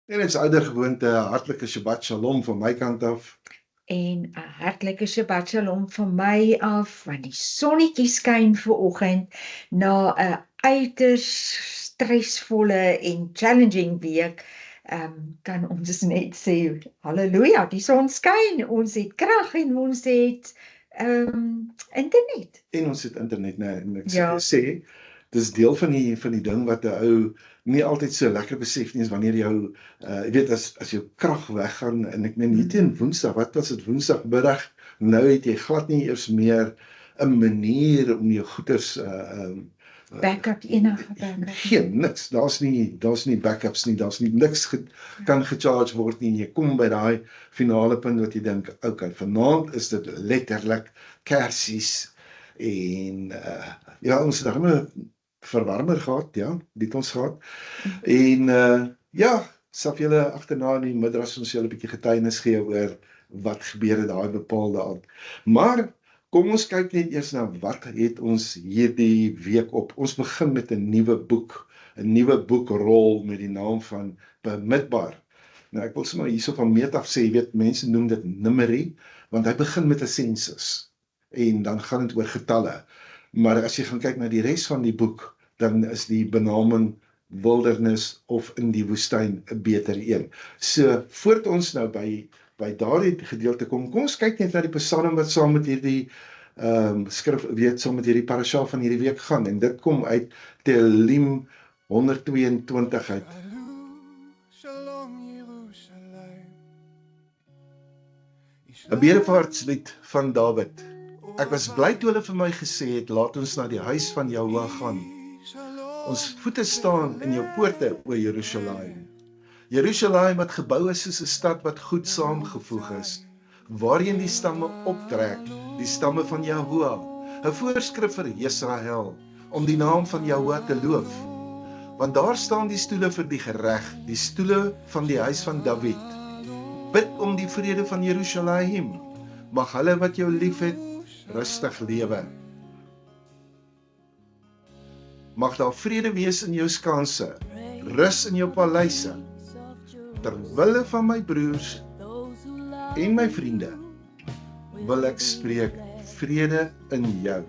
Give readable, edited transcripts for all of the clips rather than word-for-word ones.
En dit is ouer gewoonte, hartlike Shabbat Shalom van my kant af. En 'n hartlike Shabbat Shalom van my af, want die sonnetjie skyn vanoggend na 'n uiters stresvolle en challenging week. Kan ons net sê, halleluja, die son skyn, ons het krag en ons het internet. En ons het internet, nee, en ek Ja. sê, dis deel van die ding wat 'n ou nie altyd so lekker besef nie, is wanneer jou, jy weet, as jou krag weggaan, en ek meen, hier teen Woensdag, wat was dit, Woensdagmiddag, nou het jy glad nie eers meer 'n manier om jou goeders, Backup, enige backup. geen, niks, daar's nie backups nie, daar's nie, niks kan gecharge word nie, en jy kom by daai finale punt wat jy dink, okay, vanaand is dit letterlik kersies, en ja, ons het daarmee verwarmer gehad, ja, die het ons gehad, en ja, sal vir julle agterna in die middag ons julle 'n bietjie getuienis gee oor wat gebeur het daai bepaalde aand. Maar kom ons kyk net eers na wat het ons hierdie week op. Ons begin met 'n nuwe boekrol met die naam van Bemidbaar. Nou ek wil sommer hierso van meet af sê, jy weet, mense noem dit nummerie, want hy begin met 'n sensus en dan gaan dit oor getalle. Maar as jy gaan kyk na die res van die boek, dan is die benaming wildernis of in die woestyn 'n beter een. So voordat ons nou by daardie gedeelte kom ons kyk net na die psalm wat saam met hierdie skrif, weet, saam met hierdie parasha van hierdie week gaan, en dit kom uit Tehillim 122 uit. Een bedevaartslied van Dawid. Ek was bly toe hulle vir my gesê het, laat ons na die huis van Jahwe gaan. Ons voete staan in jou poorte, o Jerusalem. Jerusalem wat gebou is soos 'n stad wat goed saamgevoeg is, waarheen die stamme optrek, die stamme van Jahwe, 'n voorskrif vir Israel, om die naam van Jahwe te loof. Want daar staan die stoele vir die gereg, die stoele van die huis van David. Bid om die vrede van Jerusalem, mag hulle wat jou liefhet, rustig lewe. Mag daar vrede wees in jou skanse, rus in jou paleise, terwille van my broers en my vriende, wil ek spreek vrede in jou.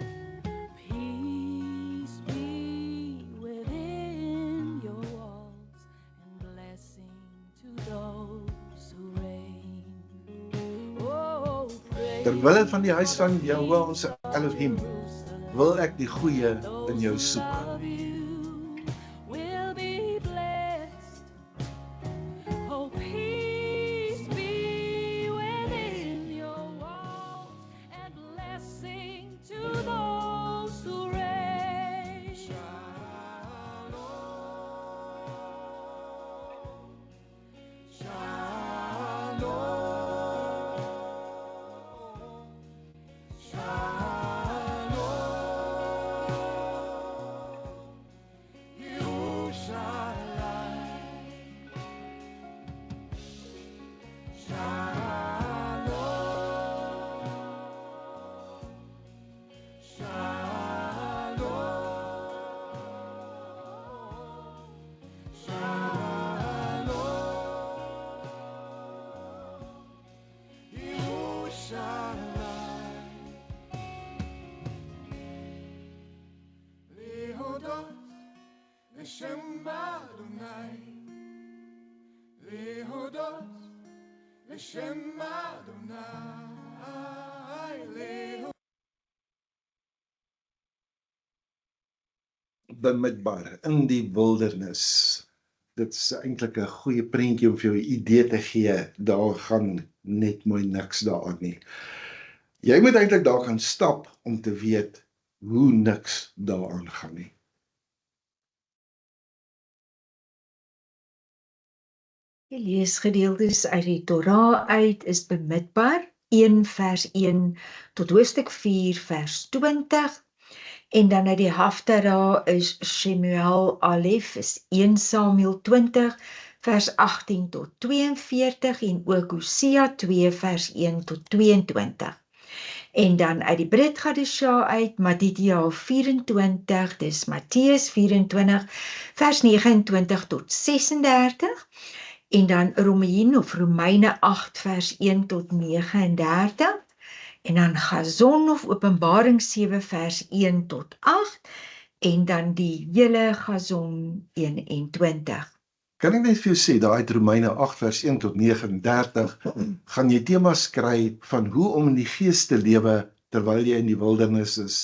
Terwille van die huis van Jahwe ons Elohim, wil ek die goeie in jou soek. Bemidbaar, in die wildernis. Dit is eintlik 'n goeie prentjie om vir jou 'n idee te gee, daar gaan net mooi niks daaraan nie. Jy moet eintlik daar gaan stap om te weet hoe niks daaraan gaan nie. Die leesgedeeltes uit die Torah uit is bemidbaar, 1 vers 1 tot hoofstuk 4 vers 20. En dan uit die Haftara is Shemuel Alef, is 1 Samuel 20 vers 18 tot 42 en ook Hosea 2 vers 1 tot 22. En dan uit die Brit Gadesha uit Matityahu 24, dis Matteus 24 vers 29 tot 36. En dan Romeine 8 vers 1 tot 39. En dan Gazon of Openbaring 7 vers 1 tot 8. En dan die hele Gazon 21. Kan ek net vir jou sê, daai uit Romeine 8 vers 1 tot 39, gaan jy temas kry van hoe om in die gees te lewe terwyl jy in die wildernis is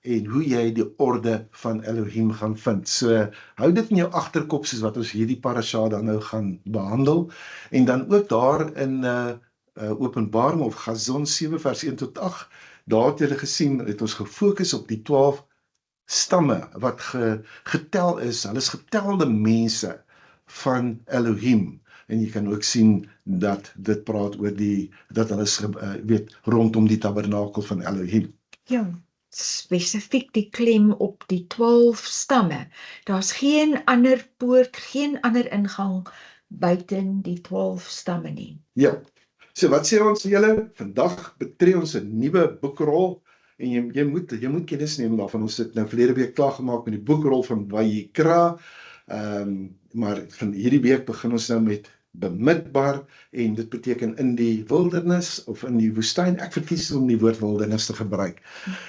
en hoe jy die orde van Elohim gaan vind. So, hou dit in jou agterkop soos wat ons hierdie parasha dan nou gaan behandel. En dan ook daar in Openbaring of Gazon 7 vers 1 tot 8, daar het julle gesien, het ons gefokus op die 12 stamme wat getel is. Hulle is getelde mense van Elohim. En jy kan ook sien dat dit praat oor dat hulle is rondom die tabernakel van Elohim. Ja, spesifiek die klem op die 12 stamme. Daar's geen ander poort, geen ander ingang buiten die 12 stamme nie. Ja, so wat sê ons julle? Vandag betree ons 'n nuwe boekrol en jy moet kennis neem daarvan. Ons het nou verlede week klaar gemaak met die boekrol van Vayikra, maar van hierdie week begin ons nou met bemidbaar en dit beteken in die wildernis of in die woestyn. Ek verkies om die woord wildernis te gebruik.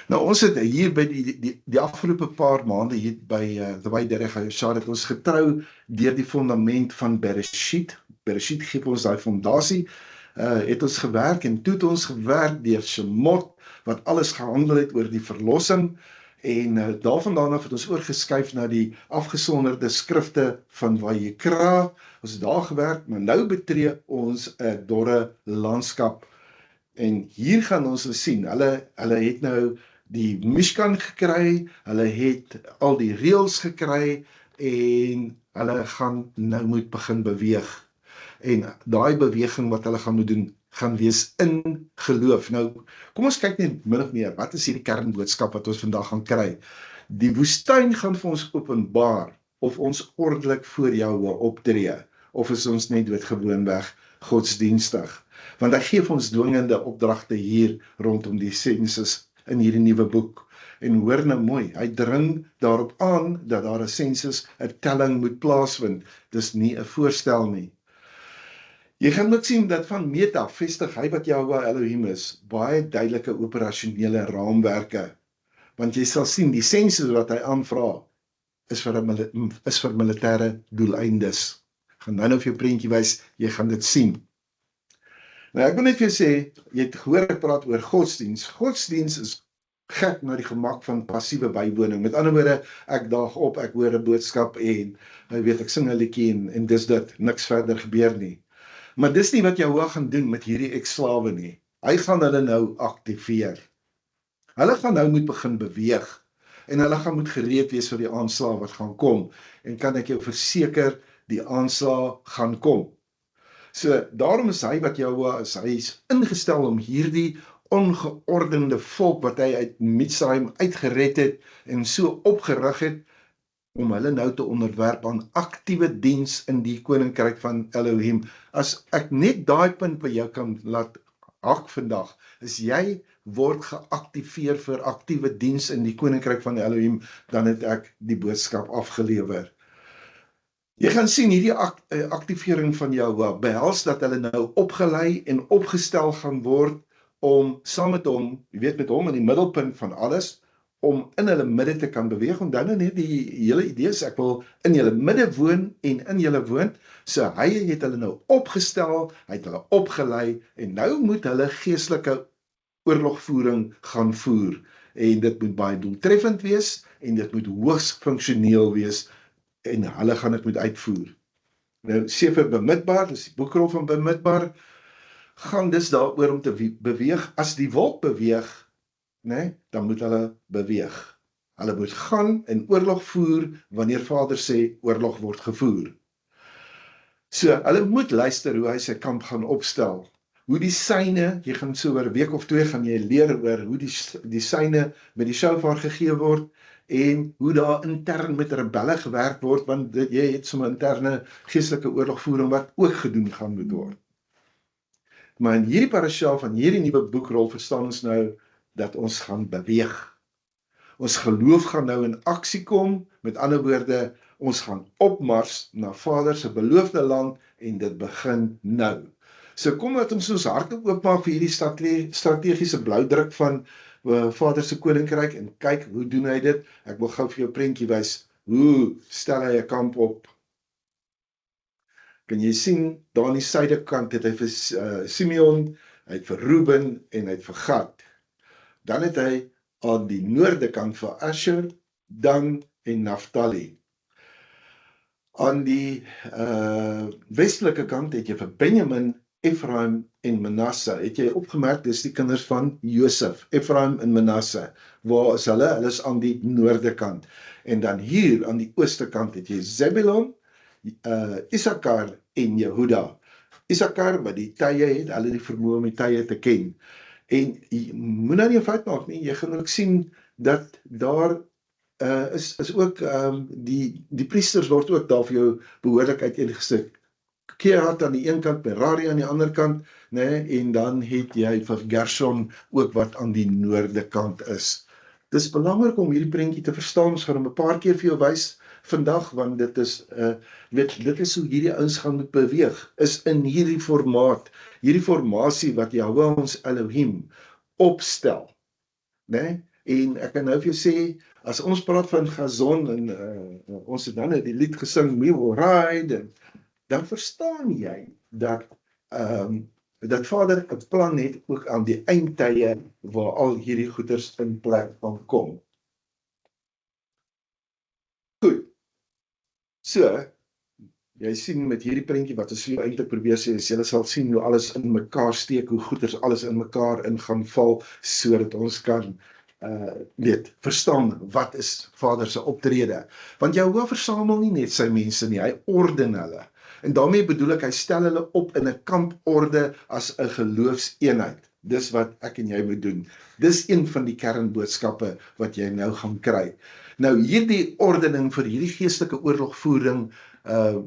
Nou ons het hier by die afgelope paar maande hier by The Way Derech HaYashar het ons getrou deur die fundament van Bereshit. Bereshit gee ons daai fondasie. Het ons gewerk en toe het ons gewerk deur Shemot wat alles gehandel het oor die verlossing. En daarvandaan af het ons oorgeskuif na die afgesonderde skrifte van Vayikra. Ons het daar gewerk, maar nou betree ons 'n dorre landskap. En hier gaan ons sien, hulle het nou die Mishkan gekry, hulle het al die reëls gekry en hulle gaan nou moet begin beweeg. En daai beweging wat hulle gaan moet doen, gaan wees in geloof. Nou, kom ons kyk net min of meer, wat is hierdie kernboodskap wat ons vandag gaan kry? Die woestyn gaan vir ons openbaar, of ons ordelik voor Jahwe optree, of is ons net doodgewoonweg godsdienstig. Want hy gee vir ons dwingende opdragte hier rondom die sensus in hierdie nuwe boek. En hoor nou mooi, hy dring daarop aan dat daar 'n sensus, 'n telling moet plaasvind. Dis nie 'n voorstel nie. Jy gaan ook sien dat van meet af vestig hy wat Jahwe Elohim is, baie duidelike operasionele raamwerke. Want jy sal sien, die sensus wat hy aanvra, is vir militêre doeleindes. Ek gaan nou vir jou prentjie wys, jy gaan dit sien. Nou ek wil net vir jou sê, jy het gehoor ek praat oor godsdiens. Godsdiens is gek na die gemak van passiewe bywoning. Met ander woorde, ek daag op, ek hoor 'n boodskap en ek sing 'n liedjie en dis dit, niks verder gebeur nie. Maar dis nie wat Jahwe gaan doen met hierdie ex-slawe nie. Hy gaan hulle nou aktiveer. Hulle gaan nou moet begin beweeg en hulle gaan moet gereed wees vir die aanslag wat gaan kom. En kan ek jou verseker, die aanslag gaan kom. So daarom is hy wat Jahwe is. Hy is ingestel om hierdie ongeordende volk wat hy uit Mitzrayim uitgered het en so opgerig het, om hulle nou te onderwerp aan aktiewe diens in die koninkryk van Elohim. As ek net daai punt by jou kan laat hak vandag, is jy word geaktiveer vir aktiewe diens in die koninkryk van Elohim, dan het ek die boodskap afgelewer. Jy gaan sien hierdie aktivering van Jahwe behels dat hulle nou opgelei en opgestel gaan word om saam met hom, met hom in die middelpunt van alles, om in hulle midde te kan beweeg. Onthou nou net die hele idee is, ek wil in julle midde woon en in julle woon. So hy het hulle nou opgestel, hy het hulle opgelei en nou moet hulle geestelike oorlogvoering gaan voer. En dit moet baie doeltreffend wees en dit moet hoogs funksioneel wees en hulle gaan dit moet uitvoer. Nou Sefer Bemidbaar, dis die boekrol van Bemidbaar, gaan dis daaroor om te beweeg. As die wolk beweeg, dan moet hulle beweeg. Hulle moet gaan en oorlog voer wanneer Vader sê oorlog word gevoer. So, hulle moet luister hoe hy sy kamp gaan opstel. Hoe die syne, jy gaan so oor 'n week of 2 gaan jy leer oor hoe die syne met die shofar gegee word en hoe daar intern met rebelle gewerk word, want jy het sommer interne geestelike oorlogvoering wat ook gedoen gaan moet word. Maar in hierdie parasha van hierdie nuwe boekrol verstaan ons nou dat ons gaan beweeg. Ons geloof gaan nou in aksie kom, met ander woorde, ons gaan opmars na Vader se beloofde land en dit begin nou. So kom dat ons harte oopmaak vir hierdie strategiese bloudruk van Vader se koninkryk en kyk hoe doen hy dit. Ek wil gou vir jou 'n prentjie wys. Hoe stel hy 'n kamp op? Kan jy sien, daar aan die suidekant het hy vir Simeon, hy het vir Reuben en hy het vir Gad. Dan het hy aan die noordekant vir Asher, Dan en Naphtali. Aan die westelike kant het jy vir Benjamin, Ephraim en Manasse. Het jy opgemerk, dis die kinders van Josef, Ephraim en Manasse. Waar is hulle? Hulle is aan die noordekant. En dan hier aan die ooste kant het jy Zebulon, Issachar en Jehuda. Issachar wat die tye het, hulle die vermoë om die tye te ken. En jy moet nou nie 'n fout maak nie, jy gaan ook sien dat daar is ook die priesters word ook daar vir jou behoorlik uiteengesit. Kehat aan die een kant, Merari aan die ander kant, en dan het jy vir Gershon ook wat aan die noorde kant is. Dis belangrik om hierdie prentjie te verstaan. Ons gaan hom 'n paar keer vir jou wys vandag, want dit is dit is hoe hierdie ouens gaan moet beweeg, is in hierdie formaat, hierdie formasie wat Jahwe ons Elohim opstel, en ek kan nou vir jou sê, as ons praat van Gazon, en ons het dan die lied gesing, We Will Ride, dan verstaan jy dat dat Vader 'n plan het ook aan die eindtye waar al hierdie goeders in plek van kom. Goed. So, jy sien met hierdie prentjie wat ons hier eintlik probeer sê, is jy sal sien hoe alles in mekaar steek, hoe goeders alles in mekaar in gaan val, sodat ons kan verstaan wat is Vader se optrede. Want Jahwe versamel nie net sy mense nie, hy orden hulle. En daarmee bedoel ek, hy stel hulle op in 'n kamporde as 'n geloofseenheid. Dis wat ek en jy moet doen. Dis een van die kernboodskappe wat jy nou gaan kry. Nou hierdie ordening vir hierdie geestelike oorlogvoering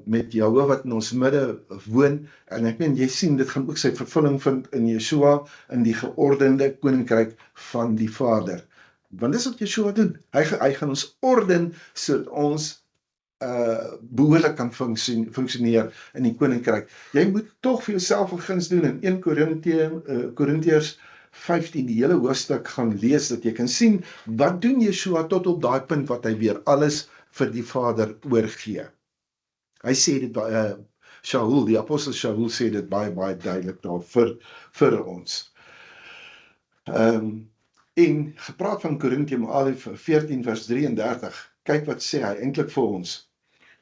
met Jahwe wat in ons midde woon, en ek meen jy sien dit gaan ook sy vervulling vind in Yeshua, in die geordende koninkryk van die Vader. Want dis wat Yeshua doen. Hy gaan ons orden sodat ons behoorlik kan funksioneer in die koninkryk. Jy moet tog vir jouself 'n guns doen in 1 Korintiërs 15, die hele hoofstuk gaan lees, dat jy kan sien, wat doen Yeshua tot op daai punt wat hy weer alles vir die Vader oorgee. Hy sê dit by Shaul, die apostel Shaul sê dit baie duidelik daar vir ons. En gepraat van Korintiërs 14 vers 33, kyk wat sê hy eintlik vir ons.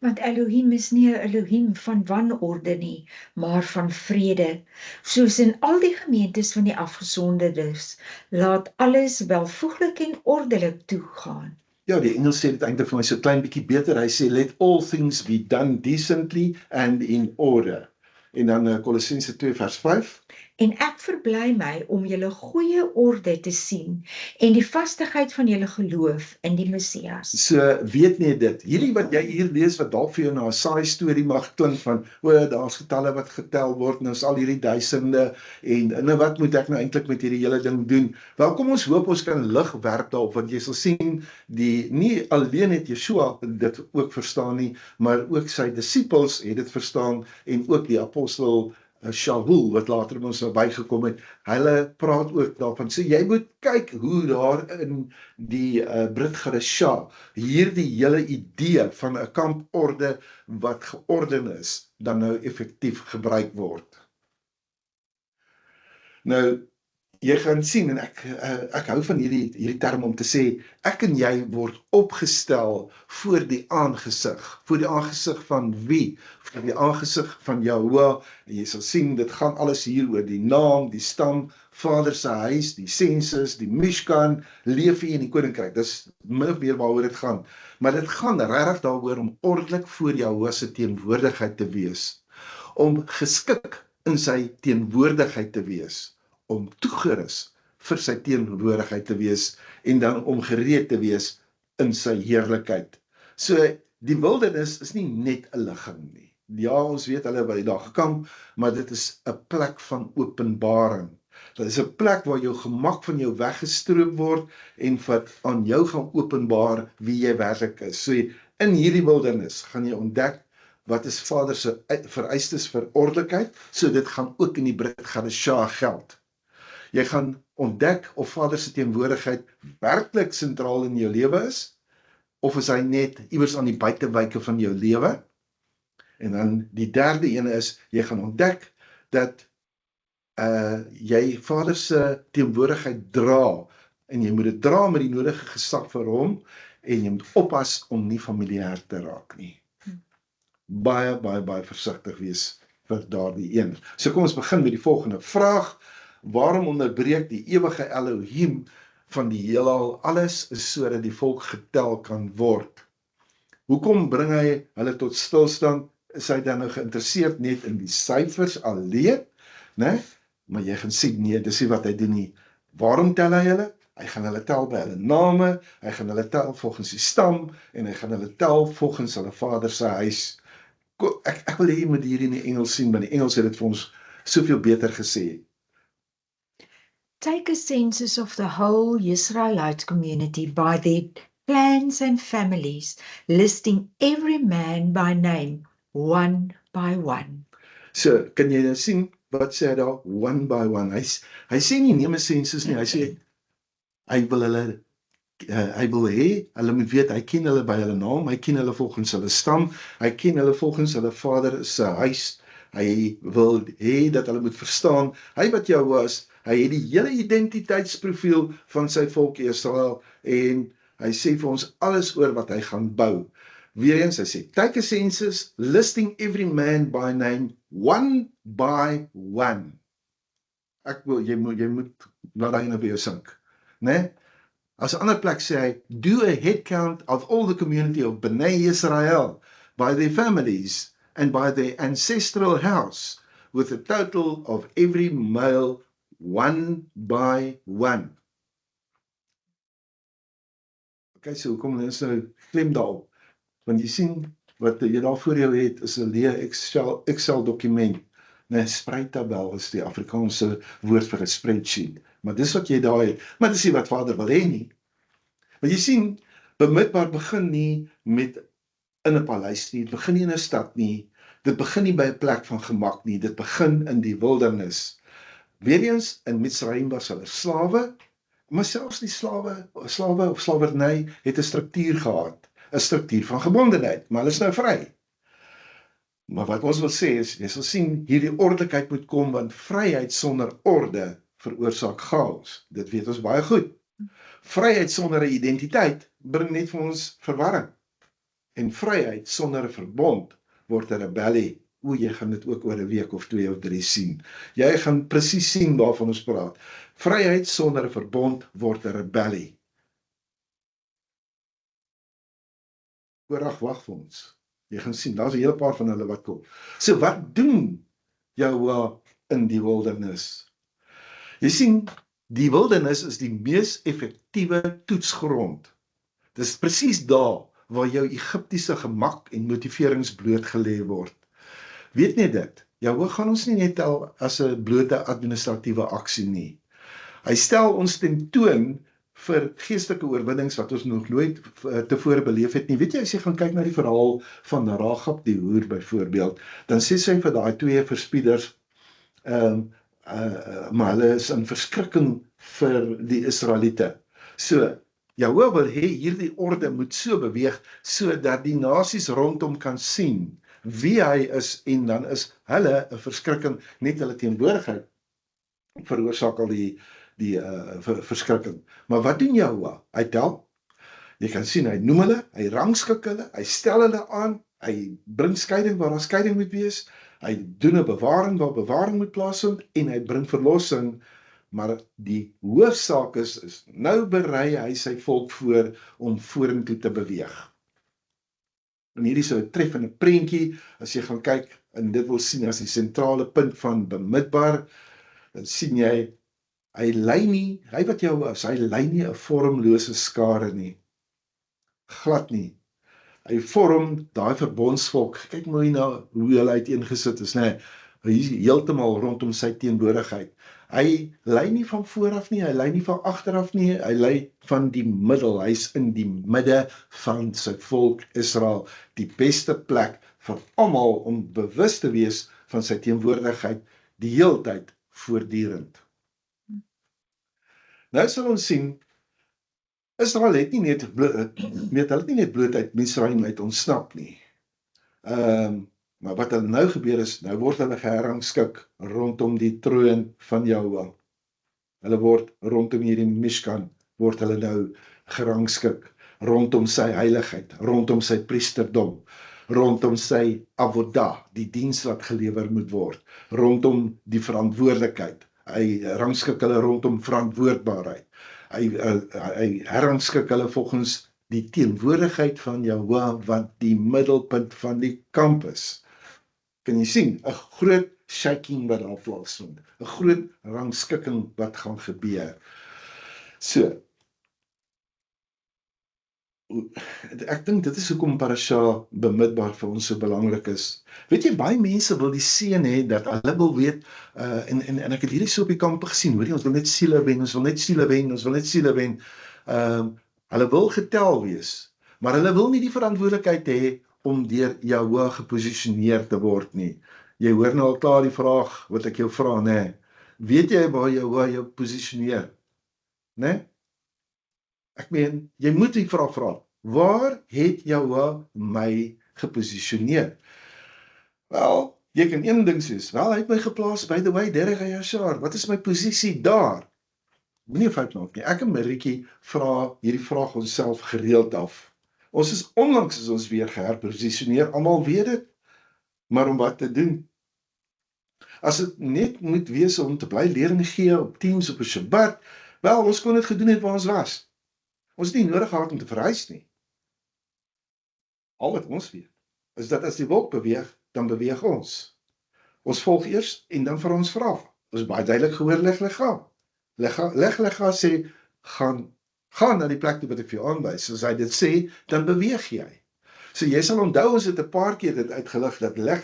Want Elohim is nie 'n Elohim van wanorde nie, maar van vrede. Soos in al die gemeentes van die afgesonderdes, laat alles welvoeglik en ordelik toegaan. Ja, die Engels sê dit eintlik vir my so klein bietjie beter. Hy sê, let all things be done decently and in order. En dan Kolossense 2 vers 5. En ek verbly my om julle goeie orde te sien en die vastigheid van julle geloof in die Messias. So weet nie dit, hierdie wat jy hier lees wat dalk vir jou na 'n saai storie mag klink van, daar's getalle wat getel word, nou is al hierdie duisende, en wat moet ek nou eintlik met hierdie hele ding doen? Wel, kom ons hoop ons kan lig werp daarop, want jy sal sien, nie alleen het Yeshua dit ook verstaan nie, maar ook sy disippels het dit verstaan, en ook die apostel Shaul, wat later ons nou bygekom het, hulle praat ook daarvan. So jy moet kyk hoe daar in die Brit Hadashah hierdie hele idee van 'n kamporde wat georden is, dan nou effektief gebruik word. Nou, jy gaan sien, en ek hou van hierdie term om te sê, ek en jy word opgestel voor die aangesig van wie? Voor die aangesig van Jahwe, en jy sal sien, dit gaan alles hier oor die naam, die stam, Vader se huis, die sensus, die Mishkan, Levi en die koninkryk, dis min of meer waaroor dit gaan, maar dit gaan regtig daaroor om ordelik voor Jahwe se teenwoordigheid te wees, om geskik in sy teenwoordigheid te wees, om toegerus vir sy teenwoordigheid te wees en dan om gereed te wees in sy heerlikheid. So die wildernis is nie net 'n ligging nie. Ja, ons weet hulle by daar gekamp, maar dit is 'n plek van openbaring. Dit is 'n plek waar jou gemak van jou weggestroop word en wat aan jou gaan openbaar wie jy werklik is. So in hierdie wildernis gaan jy ontdek wat is Vader se vereistes vir ordelikheid, so dit gaan ook in die Brit Gadesha geld. Jy gaan ontdek of Vader se teenwoordigheid werklik sentraal in jou lewe is, of is hy net iewers aan die buitewyke van jou lewe? En dan die derde een is, jy gaan ontdek dat jy Vader se teenwoordigheid dra, en jy moet dit dra met die nodige gesag vir hom, en jy moet oppas om nie familiêr te raak nie. Baie versigtig wees vir daardie een. So kom ons begin met die volgende vraag. Waarom onderbreek die ewige Elohim van die heelal alles, sodat die volk getel kan word? Hoekom bring hy hulle tot stilstand? Is hy dan nou geïnteresseerd net in die syfers alleen? Né? Maar jy gaan sien, nee, dis nie wat hy doen nie. Waarom tel hy hulle? Hy gaan hulle tel by hulle name, hy gaan hulle tel volgens die stam, en hy gaan hulle tel volgens hulle Vader se huis. Ek wil hê jy moet hierdie in die Engels sien, want die Engels het dit vir ons soveel beter gesê. Take a census of the whole Israelite community by their clans and families, listing every man by name, one by one. So, kan jy nou sien, wat sê hy daar? One by one. Hy sê nie neem 'n sensus nie, hy sê, hy wil hê, hulle moet weet, hy ken hulle by hulle naam, hy ken hulle volgens hulle stam, hy ken hulle volgens hulle Vader se huis, hy wil hê dat hulle moet verstaan, hy wat jou was, hy het die hele identiteitsprofiel van sy volk Israel, en hy sê vir ons alles oor wat hy gaan bou. Weereens, hy sê, take a census, listing every man by name, one by one. Jy moet laat hy nou by jou sink, né? As 'n ander plek sê hy, do a head count of all the community of Bnei Israel, by their families, and by their ancestral house, with a total of every male, one by one. Okay, so kom ons nou klem daarop. Want jy sien, wat jy daar voor jou het, is 'n leë Excel dokument. 'n Spreidtabel is die Afrikaanse woord vir 'n spreadsheet. Maar dis wat jy daar het. Maar dis nie wat Vader wil hê nie. Want jy sien, bemidbaar begin nie met in 'n paleis nie, dit begin nie in 'n stad nie, dit begin nie by 'n plek van gemak nie, dit begin in die wildernis. Weereens, in Mitzrayim was hulle slawe, maar selfs die slawe of slawerny het 'n struktuur gehad, 'n struktuur van gebondenheid, maar hulle is nou vry. Maar wat ons wil sê is, jy sal sien, hierdie ordelikheid moet kom, want vryheid sonder orde veroorsaak chaos. Dit weet ons baie goed. Vryheid sonder 'n identiteit bring net vir ons verwarring. En vryheid sonder 'n verbond word 'n rebellie. Jy gaan dit ook oor 'n week of 2 of 3 sien. Jy gaan presies sien waarvan ons praat. Vryheid sonder 'n verbond word 'n rebellie. Korag wag vir ons. Jy gaan sien, daar's 'n hele paar van hulle wat kom. So wat doen Jahua in die wildernis? Jy sien, die wildernis is die mees effektiewe toetsgrond. Dis presies daar waar jou Egiptiese gemak en motiverings blootgelê word. Weet net dit, Jahua gaan ons nie net tel as 'n blote administratiewe aksie nie. Hy stel ons tentoon vir geestelike oorwinnings wat ons nog nooit tevore beleef het nie. Weet jy, as jy gaan kyk na die verhaal van Ragab die hoer byvoorbeeld, dan sê sy vir daai 2 verspieders, maar hulle is in verskrikking vir die Israeliete. So, Jahua wil hê hierdie orde moet so beweeg, sodat die nasies rondom kan sien wie hy is, en dan is hulle 'n verskrikking, net hulle teenwoordigheid veroorsaak al die verskrikking. Maar wat doen Jahua? Hy tel, jy kan sien, hy noem hulle, hy rangskik hulle, hy stel hulle aan, hy bring skeiding waar daar skeiding moet wees, hy doen 'n bewaring waar bewaring moet plaasvind, en hy bring verlossing, maar die hoofsaak is nou berei hy sy volk voor om vorentoe te beweeg. En hierdie is so 'n treffende prentjie, as jy gaan kyk en dit wil sien as die sentrale punt van bemidbaar, dan sien jy, hy lei nie, hy wat jou was, hy lei nie 'n vormlose skare nie, glad nie. Hy vorm daai verbondsvolk, kyk mooi na hoe hulle uiteengesit is, né? Hy is heeltemal rondom sy teenwoordigheid. Hy lei nie van vooraf nie, hy lei nie van agteraf nie, hy lei van die middel, hy's in die midde van sy volk Israel, die beste plek vir almal om bewus te wees van sy teenwoordigheid die heeltyd voortdurend. Nou sal ons sien, Israel het nie net hulle het nie net bloot uit Misraim uit ontsnap nie. Maar wat nou gebeur is, nou word hulle geherrangskik rondom die troon van Jahwe. Hulle word rondom hierdie Mishkan, word hulle nou gerangskik, rondom sy heiligheid, rondom sy priesterdom, rondom sy avodah, die diens wat gelewer moet word, rondom die verantwoordelikheid. Hy rangskik hulle rondom verantwoordbaarheid. Hy herrangskik hulle volgens die teenwoordigheid van Jahwe wat die middelpunt van die kamp is. Kan jy sien, 'n groot shaking wat daar plaasvind, 'n groot rangskikking wat gaan gebeur. So, ek dink dit is hoekom parasha bemidbaar vir ons so belangrik is. Weet jy, baie mense wil die seën hê dat hulle wil weet, en ek het hierdie so op die kampe gesien, hoor jy, ons wil net siele wen, ons wil net siele wen, ons wil net siele wen. Hulle wil getel wees, maar hulle wil nie die verantwoordelikheid hê om deur Jahwe geposisioneer te word nie. Jy hoor nou al klaar die vraag wat ek jou vra, né? Weet jy waar Jahwe jou posisioneer? Né? Ek meen, jy moet die vraag vra, waar het Jahwe my geposisioneer? Wel, jy kan een ding sê, wel, hy het my geplaas, by the way, Derek Ayashar, wat is my posisie daar? Moenie fout maak nie, ek en Marietjie vra hierdie vraag onsself gereeld af. Ons is onlangs is ons weer geherposisioneer, almal weet dit, maar om wat te doen? As dit net moet wees om te bly lering gee op Teams op 'n Shabbat, wel, ons kon dit gedoen het waar ons was. Ons het nie nodig gehad om te verhuis nie. Al wat ons weet, is dat as die wolk beweeg, dan beweeg ons. Ons volg eers en dan vir ons vra. Ons baie duidelik gehoor, Leg sê, gaan na die plek toe wat ek vir jou aanwys. As hy dit sê, dan beweeg jy. So jy sal onthou, ons het 'n paar keer dit uitgelig, dat leg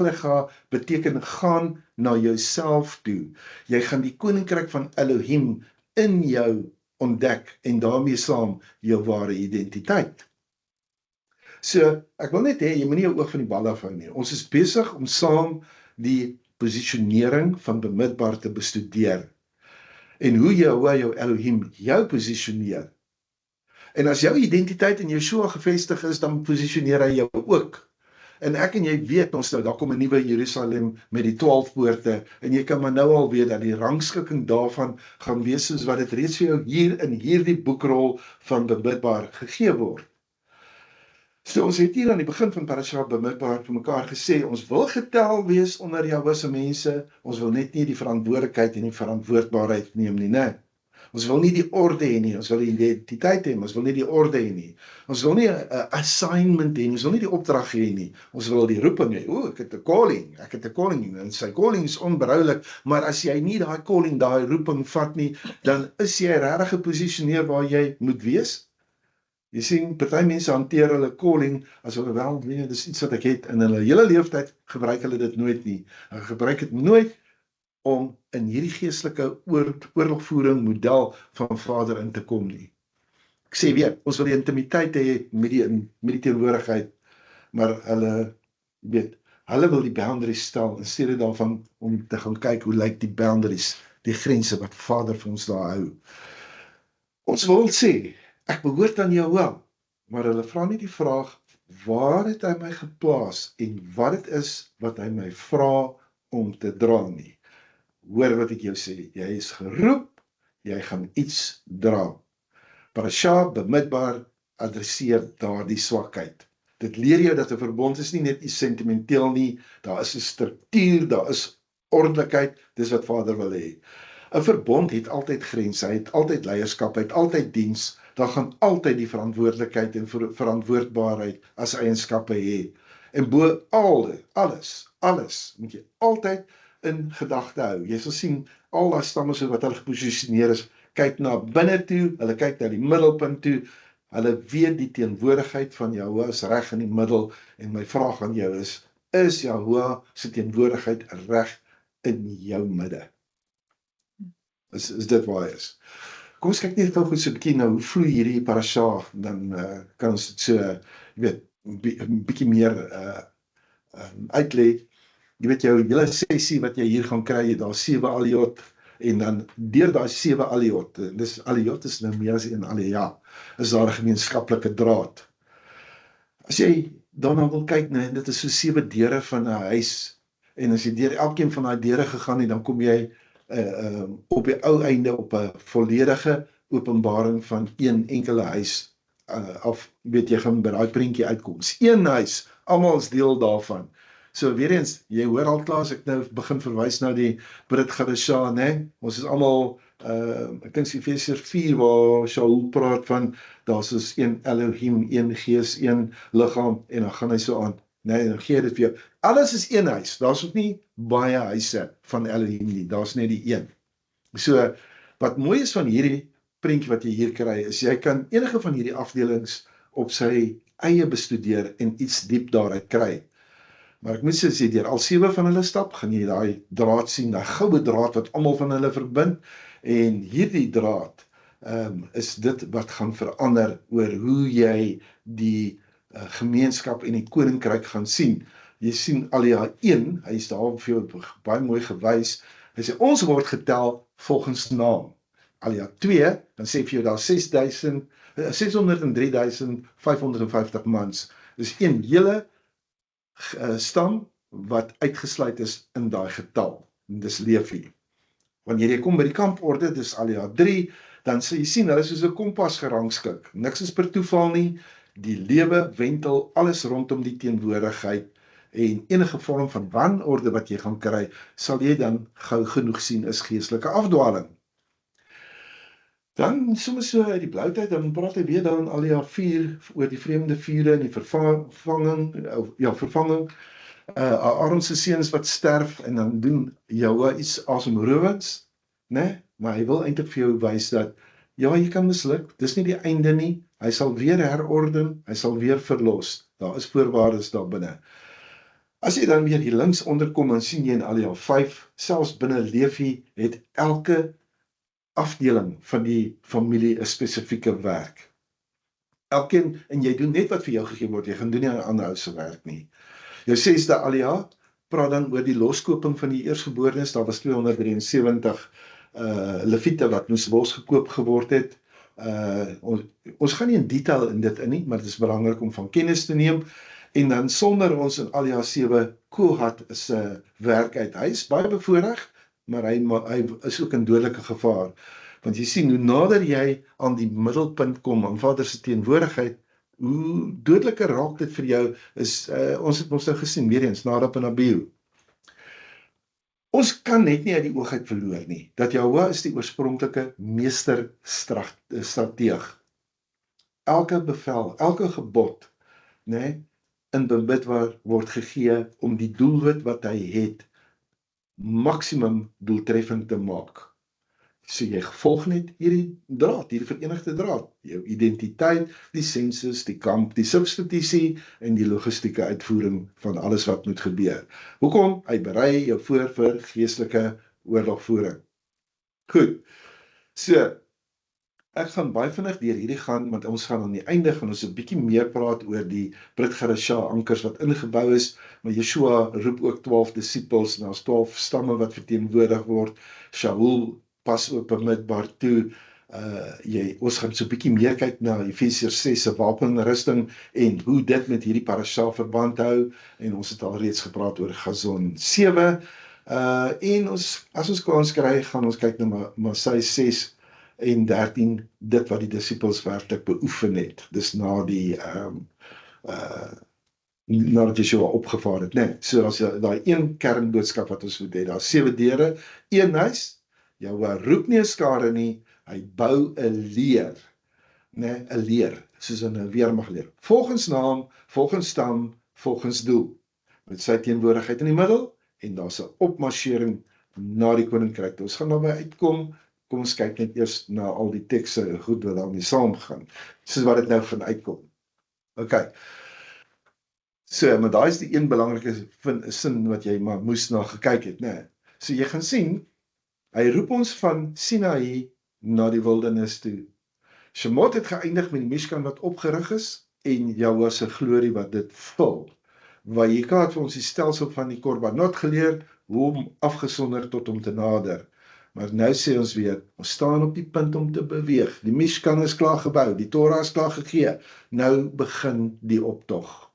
beteken gaan na jouself toe. Jy gaan die koninkryk van Elohim in jou ontdek en daarmee saam jou ware identiteit. So, ek wil net hê, jy moenie jou oog van die bal afhou nie. Ons is besig om saam die posisionering van bemidbaar te bestudeer. En hoe jou Elohim jou posisioneer. En as jou identiteit in Yeshua gevestig is, dan posisioneer hy jou ook. En ek en jy weet ons nou, daar kom 'n nuwe Jerusalem met die 12 poorte, en jy kan maar nou al weet dat die rangskikking daarvan gaan wees soos wat dit reeds vir jou hier in hierdie boekrol van bemidbaar gegee word. So ons het hier aan die begin van parasha bemidbaar vir mekaar gesê, ons wil getel wees onder Jahwe se mense, ons wil net nie die verantwoordelikheid en die verantwoordbaarheid neem nie, né? Ons wil nie die orde hê nie, ons wil die identiteit hê, ons wil nie die orde hê nie. Ons wil nie 'n assignment hê nie, ons wil nie die opdrag hê nie. Ons wil die roeping hê. O, ek het 'n calling, en sy calling is onberoulik, maar as jy nie daai calling, daai roeping vat nie, dan is jy regtig geposisioneer waar jy moet wees. Jy sien, party mense hanteer hulle calling as hulle wel, nee, dis iets wat ek het, en in hulle hele leeftyd gebruik hulle dit nooit nie. Hulle gebruik dit nooit om in hierdie geestelike oorlogvoering model van Vader in te kom nie. Ek sê weer, ons wil die intimiteit hê met die teenwoordigheid, maar hulle wil die boundaries stel, in steede daarvan om te gaan kyk hoe lyk die boundaries, die grense wat Vader vir ons daar hou. Ons wil sê, ek behoort aan Jahwe, maar hulle vra nie die vraag, waar het hy my geplaas en wat dit is wat hy my vra om te dra nie. Hoor wat ek jou sê, jy is geroep, jy gaan iets dra. Parasha bemidbaar adresseer daardie swakheid. Dit leer jou dat 'n verbond is nie net iets sentimenteel nie, daar is 'n struktuur, daar is ordelikheid, dis wat Vader wil hê. 'n Verbond het altyd grense, hy het altyd leierskap, hy het altyd diens, daar gaan altyd die verantwoordelikheid en verantwoordbaarheid as eienskappe hê. En bo alles, moet jy altyd in gedagte hou. Jy sal sien, al die stamme so wat hulle geposisioneer is, kyk na binne toe, hulle kyk na die middelpunt toe, hulle weet die teenwoordigheid van Jahoua is reg in die middel, en my vraag aan jou is Jahoua se teenwoordigheid reg in jou midde? Is dit waar hy is? Kom ons kyk net gou so 'n bietjie nou, hoe vloei hierdie parasha, dan kan ons dit so, jy weet, 'n bietjie meer uitlê. Jy weet jou hele sessie wat jy hier gaan kry, daar 7 aliot, en dan deur daai 7 aliot, dis aliot is nou meer as 1 alia, is daar 'n gemeenskaplike draad. As jy daarna wil kyk, nee, dit is so 7 deure van 'n huis, en as jy deur elkeen van daai deure gegaan het, dan kom jy op die ou einde op 'n volledige openbaring van een enkele huis af, weet jy, gaan by daai prentjie uitkom. Dis een huis, almal is deel daarvan. So weer eens, jy hoor al klaar as ek nou begin verwys na die Brit Hadashah, né? Ons is almal, ek dink Efesiërs 4 waar Shaul praat van, daar is een Elohim, een gees, een liggaam, en dan gaan hy so aan. Nee, dan gee dit vir jou. Alles is een huis, daar's ook nie baie huise van Elohim nie, daar's net die een. So, wat mooi is van hierdie prentjie wat jy hier kry, is jy kan enige van hierdie afdelings op sy eie bestudeer en iets diep daaruit kry. Maar ek moet sê, deur al 7 van hulle stap, gaan jy daai draad sien, daai goue draad wat almal van hulle verbind, en hierdie draad is dit wat gaan verander oor hoe jy die gemeenskap en die koninkryk gaan sien. Jy sien alia 1, hy is daar vir jou baie mooi gewys, hy sê ons word getel volgens naam. Alia 2, dan sê vir jou daar 603.550 mans. Dis een hele stam wat uitgesluit is in daai getal. En dis Levi. Wanneer jy kom by die kamporde, dis alia 3, dan sê jy sien, hulle is soos 'n kompas gerangskik. Niks is per toeval nie. Die lewe wentel alles rondom die teenwoordigheid, en enige vorm van wanorde wat jy gaan kry, sal jy dan gou genoeg sien is geestelike afdwaling. Dan soms so uit die bloutheid, dan praat hy weer dan alia 4 oor die vreemde vure en die vervanging. Aaron se seuns wat sterf, en dan doen Jahoua iets asemrowends, né? Maar hy wil eintlik vir jou wys dat ja, jy kan misluk, dis nie die einde nie. Hy sal weer herorden, hy sal weer verlos. Daar is voorwaardes daar binne. As jy dan weer hier links onderkom, dan sien jy in alia 5, selfs binne Levi het elke afdeling van die familie 'n spesifieke werk. Elkeen, en jy doen net wat vir jou gegee word, jy gaan doen nie 'n ander ou se werk nie. Jou 6de alia praat dan oor die loskoping van die eersgeborenes. Daar was 273 leviete wat moes losgekoop geword het. Ons gaan nie in detail in dit in nie, maar dit is belangrik om van kennis te neem. En dan sonder ons in alia 7, Kohat is 'n werk uit. Hy is baie bevoorreg, maar hy is ook in dodelike gevaar. Want jy sien, hoe nader jy aan die middelpunt kom, aan Vader se teenwoordigheid, hoe dodeliker raak dit vir jou, is, ons het ons nou gesien, weer eens, Nadab en Abihu. Ons kan net nie uit die oog uit verloor nie, dat Jahoua is die oorspronklike meesterstrateeg. Elke bevel, elke gebod, né, in Bamidbar word gegee om die doelwit wat hy het, maksimum doeltreffend te maak. So jy volg net hierdie draad, hierdie verenigde draad, jou identiteit, die sensus, die kamp, die substitusie en die logistieke uitvoering van alles wat moet gebeur. Hoekom? Hy berei jou voor vir geestelike oorlogvoering. Goed, so, ek gaan baie vinnig deur hierdie gaan, want ons gaan aan die einde gaan ons 'n bietjie meer praat oor die Brit Hadashah ankers wat ingebou is, maar Yeshua roep ook 12 disippels, en daar's 12 stamme wat verteenwoordig word. Shaul pas ook Bamidbar toe. Ons gaan so 'n bietjie meer kyk na Efesiërs 6 se wapenrusting en hoe dit met hierdie parasha verband hou, en ons het al reeds gepraat oor Gazon 7. En as ons kans kry, gaan ons kyk na Masai 6 en 13, dit wat die disippels werklik beoefen het. Dis nadat Yeshua opgevaar het, nee. So as daai een kernboodskap wat ons moet hê, daar 7 deure, een huis. Jahoua roep nie 'n skare nie, hy bou 'n leer, né, 'n leer, soos in 'n weermagleer. Volgens naam, volgens stam, volgens doel, met sy teenwoordigheid in die middel, en daar's 'n opmarchering na die koninkryk. Ons gaan daarby uitkom, kom ons kyk net eers na al die tekste en goed wat daarmee saamgaan, soos wat dit nou gaan uitkom. OK, so, maar daai is die een belangrike sin wat jy maar moes na gekyk het, né? So jy gaan sien, hy roep ons van Sinaï na die wildernis toe. Shemot het geëindig met die Mishkan wat opgerig is, en Jahwe se glorie wat dit vul. Vayika het vir ons die stelsel van die korbanot geleer, hoe om afgesonder tot om te nader. Maar nou sê ons weer, ons staan op die punt om te beweeg. Die Mishkan is klaar gebou, die Torah is klaar gegee. Nou begin die optog.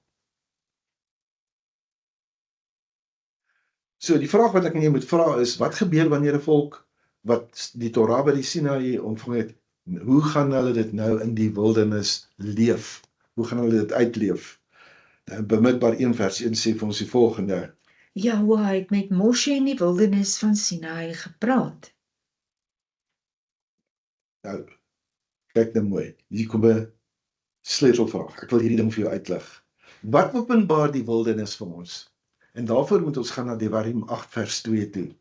So die vraag wat ek aan jou moet vra is, wat gebeur wanneer 'n volk wat die Torah by die Sinaï ontvang het, hoe gaan hulle dit nou in die wildernis leef? Hoe gaan hulle dit uitleef? Bemidbar 1 vers 1 sê vir ons die volgende. Jahwe het met Moshe in die wildernis van Sinaï gepraat. Nou, kyk nou mooi. Hier kom 'n sleutelvraag. Ek wil hierdie ding vir jou uitlig. Wat openbaar die wildernis vir ons? En daarvoor moet ons gaan na Devarim 8 vers 2 toe.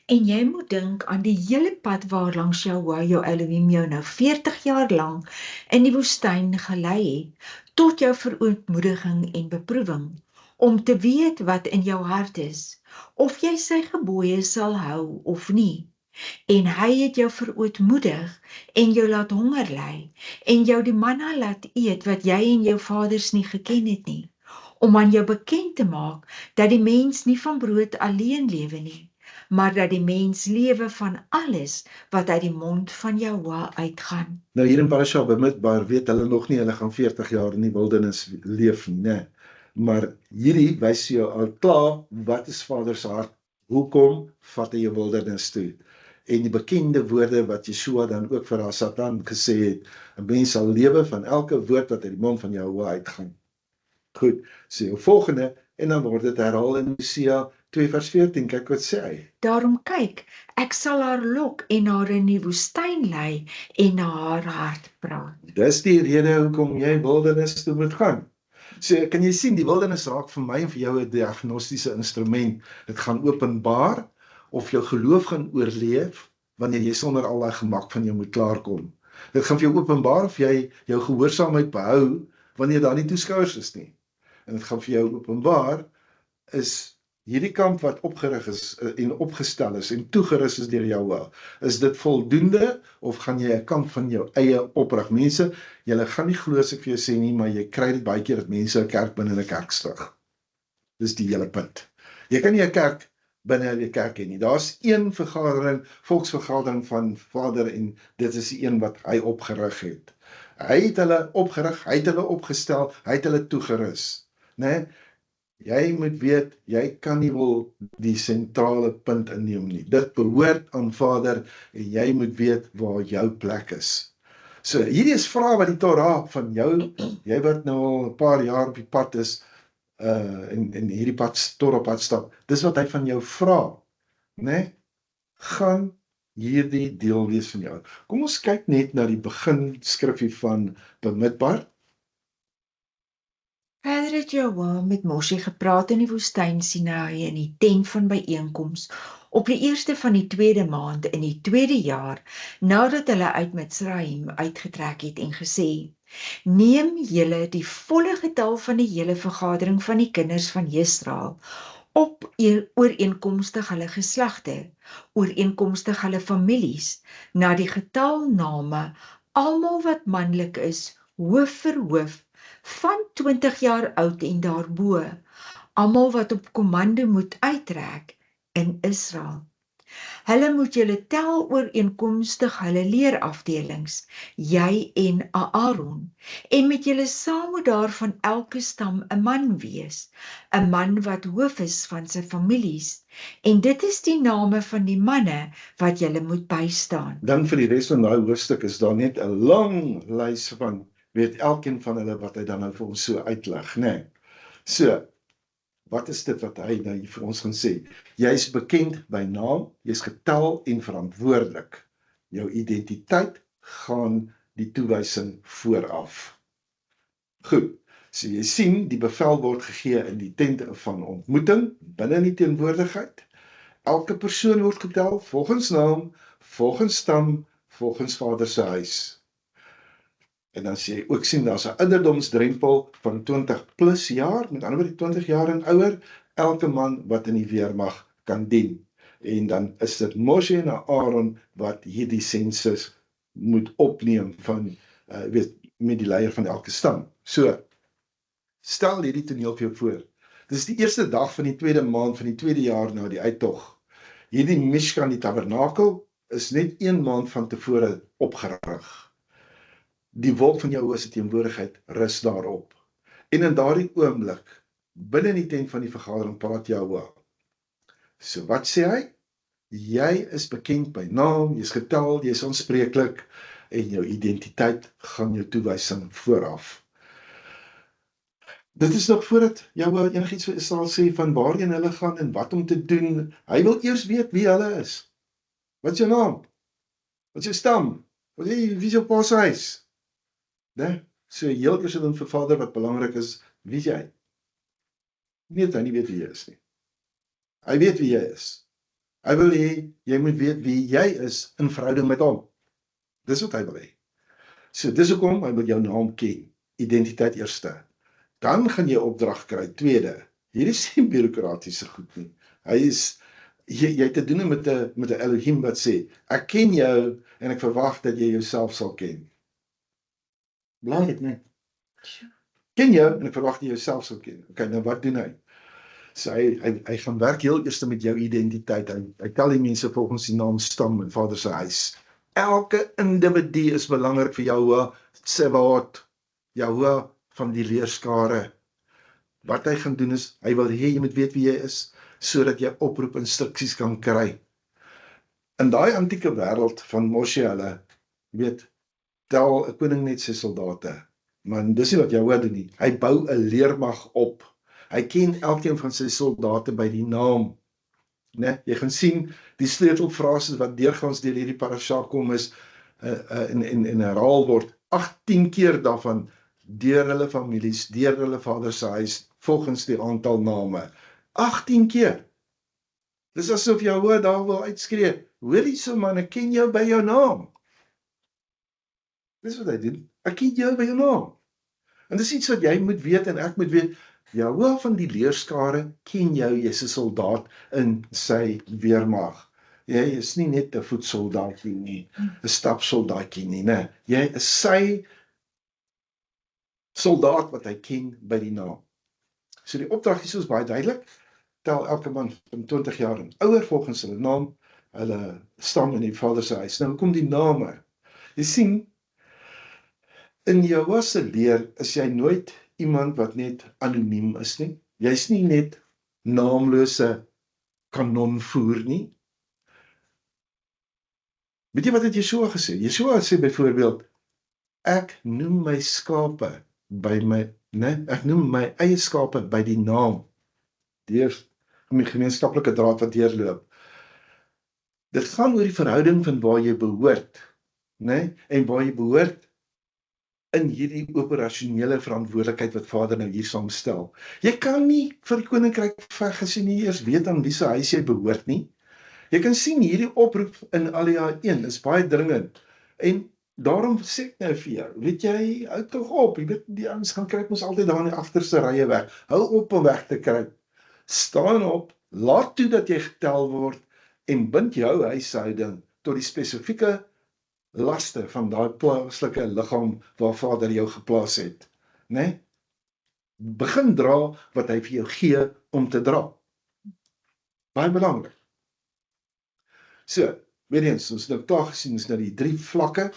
En jy moet dink aan die hele pad waarlangs Jahwe jou Elohim jou nou 40 jaar lank in die woestyn gelei het, tot jou verootmoediging en beproewing, om te weet wat in jou hart is, of jy sy gebooie sal hou of nie. En hy het jou verootmoedig en jou laat honger ly, en jou die manna laat eet wat jy en jou vaders nie geken het nie, om aan jou bekend te maak dat die mens nie van brood alleen lewe nie, maar dat die mens lewe van alles wat uit die mond van Jahwe uitgaan. Nou hier in Parasha Bemidbar weet hulle nog nie, hulle gaan 40 jaar in die wildernis leef nie, né? Maar hierdie wys jou al klaar, wat is Vader se hart? Hoekom vat hy jou wildernis toe? En die bekende woorde wat Yeshua dan ook vir haar Satan gesê het, 'n mens sal lewe van elke woord wat uit die mond van Jahwe uitgaan. Goed, sê jou volgende, en dan word dit herhaal in Hosea 2 vers 14, kyk wat sê hy. Daarom kyk, ek sal haar lok en haar in die woestyn lei en na haar hart praat. Dis die rede hoekom jy wildernis toe moet gaan. So kan jy sien, die wildernis raak vir my en vir jou 'n diagnostiese instrument. Dit gaan openbaar of jou geloof gaan oorleef wanneer jy sonder al daai gemak van jou moet klaarkom. Dit gaan vir jou openbaar of jy jou gehoorsaamheid behou wanneer daar nie toeskouers is nie. En dit gaan vir jou openbaar is hierdie kamp wat opgerig is en opgestel is en toegerus is deur Jahwe, is dit voldoende of gaan jy 'n kamp van jou eie oprig? Mense, julle gaan nie glo as ek vir jou sê nie, maar jy kry dit baie keer dat mense 'n kerk binne 'n kerk stig. Dis die hele punt. Jy kan nie 'n kerk binne 'n kerk hê nie. Daar's een vergadering, volksvergadering van Vader, en dit is die een wat hy opgerig het. Hy het hulle opgerig, hy het hulle opgestel, hy het hulle toegerus, né? Jy moet weet, jy kan nie wil die sentrale punt inneem nie. Dit behoort aan Vader en jy moet weet waar jou plek is. So, hierdie is vrae wat die Torah van jou, jy wat nou al 'n paar jaar op die pad is, en hierdie pad, Torah pad stap, dis wat hy van jou vra, né? Gaan hierdie deel wees van jou. Kom ons kyk net na die beginskrifgie van Bemidbar. Verder het Jahwe met Moshe gepraat in die woestyn Sinaï in die tent van byeenkoms op die eerste van die tweede maand in die tweede jaar nadat hulle uit Mitzraim uitgetrek het en gesê: Neem julle die volle getal van die hele vergadering van die kinders van Israel op ooreenkomstig hulle geslagte, ooreenkomstig hulle families, na die getal name, almal wat manlik is, hoof vir hoof, van 20 jaar oud en daarbo, almal wat op kommando moet uittrek in Israel. Hulle moet julle tel ooreenkomstig hulle leerafdelings, jy en Aaron, en met julle saam moet daar van elke stam 'n man wees, 'n man wat hoof is van sy families, en dit is die name van die manne wat julle moet bystaan. Dan vir die res van daai hoofstuk is daar net 'n lang lys van, weet elkeen van hulle wat hy dan nou vir ons so uitleg, né? So, wat is dit wat hy nou vir ons gaan sê? Jy is bekend by naam, jy is getel en verantwoordelik. Jou identiteit gaan die toewysing vooraf. Goed, So jy sien, die bevel word gegee in die tent van ontmoeting, binne in die teenwoordigheid. Elke persoon word getel volgens naam, volgens stam, volgens Vader se huis. En dan sê jy ook sien, daar's 'n ouderdomsdrempel van 20 plus jaar, met ander woorde 20 jaar en ouer, elke man wat in die weermag kan dien. En dan is dit Moshe en Aaron wat hierdie sensus moet opneem van, met die leier van elke stam. So, stel hierdie toneel vir jou voor. Dit is die eerste dag van die tweede maand van die tweede jaar na die uittog. Hierdie Mishkan, die tabernakel, is net 1 maand van tevore opgerig. Die wolk van Jahwe se teenwoordigheid rus daarop. En in daardie oomblik, binne in die tent van die vergadering, praat Jahwe. So wat sê hy? Jy is bekend by naam, jy is getel, jy is aanspreeklik, en jou identiteit gaan jou toewysing vooraf. Dit is nog voordat Jahwe enigiets vir Israel sê van waarheen hulle gaan en wat om te doen. Hy wil eers weet wie hulle is. Wat is jou naam? Wat is jou stam? Wie is jou pa se huis? Nee, so heel eers dan vir Vader wat belangrik is, wie is jy? Nie dat hy nie weet wie jy is nie. Hy weet wie jy is. Hy wil hê, jy moet weet wie jy is in verhouding met hom. Dis wat hy wil hê. So dis hoekom hy wil jou naam ken, identiteit eerste. Dan gaan jy opdrag kry, tweede. Hier is nie bureaukratiese goed nie. Jy het te doen met 'n Elohim wat sê, ek ken jou en ek verwag dat jy jouself sal ken. Blaai het nie. Ken jou en ek verwag dat jy jouself sal ken. Okay, nou wat doen hy? So hy gaan werk heel eers met jou identiteit. Hy tel die mense volgens die naam, stam en Vader se huis. Elke individu is belangrik vir Jahwe Sebaot, Jahwe van die leerskare. Wat hy gaan doen is, hy wil hê jy moet weet wie jy is, sodat jy oproep instruksies kan kry. In daai antieke wêreld van Moshe, hulle tel 'n koning net sy soldate. Maar dis nie wat Jahwe doen nie. Hy bou 'n leermag op. Hy ken elkeen van sy soldate by die naam. Jy gaan sien, die sleutelfrases wat deurgaans deur hierdie parasha kom is, en herhaal word, 18 keer daarvan, deur hulle families, deur hulle Vader se huis, volgens die aantal name. 18 keer. Dis asof Jahwe daar wil uitskree, hoor hierso man, ek ken jou by jou naam. Dis wat hy doen, ek ken jou by jou naam. En dis iets wat jy moet weet en ek moet weet, Jahwe van die leerskare ken jou, jy's 'n soldaat in sy weermag. Jy is nie net 'n voetsoldaatjie nie, 'n stapsoldaatjie nie, né? Jy is sy soldaat wat hy ken by die naam. So die opdrag hier is baie duidelik. Tel elke man van 20 jaar en ouer volgens hulle naam, hulle stam in die Vader se huis. Nou hoekom die name? Jy sien, in Jahwe se leer is jy nooit iemand wat net anoniem is nie. Jy's nie net naamlose kanonvoer nie. Weet jy wat het Yeshua gesê? Yeshua sê byvoorbeeld, ek noem my skape by my, ek noem my eie skape by die naam. Deur my gemeenskaplike draad wat deurloop. Dit gaan oor die verhouding van waar jy behoort, en waar jy behoort in hierdie operasionele verantwoordelikheid wat Vader nou hier saamstel. Jy kan nie vir die koninkryk veg as jy nie eers weet aan wie se huis jy behoort nie. Jy kan sien hierdie oproep in Alia 1 is baie dringend. En daarom sê ek nou vir jou, weet jy, hou tog op, jy weet die ouens gaan kruip ons altyd daar in die agterste rye weg. Hou op om weg te kruip. Staan op, laat toe dat jy getel word en bind jou huishouding tot die spesifieke laste van daai plaaslike liggaam waar Vader jou geplaas het. Begin dra wat hy vir jou gee om te dra. Baie belangrik. So, weer eens, ons nou klaar gesien, is nou die 3 vlakke,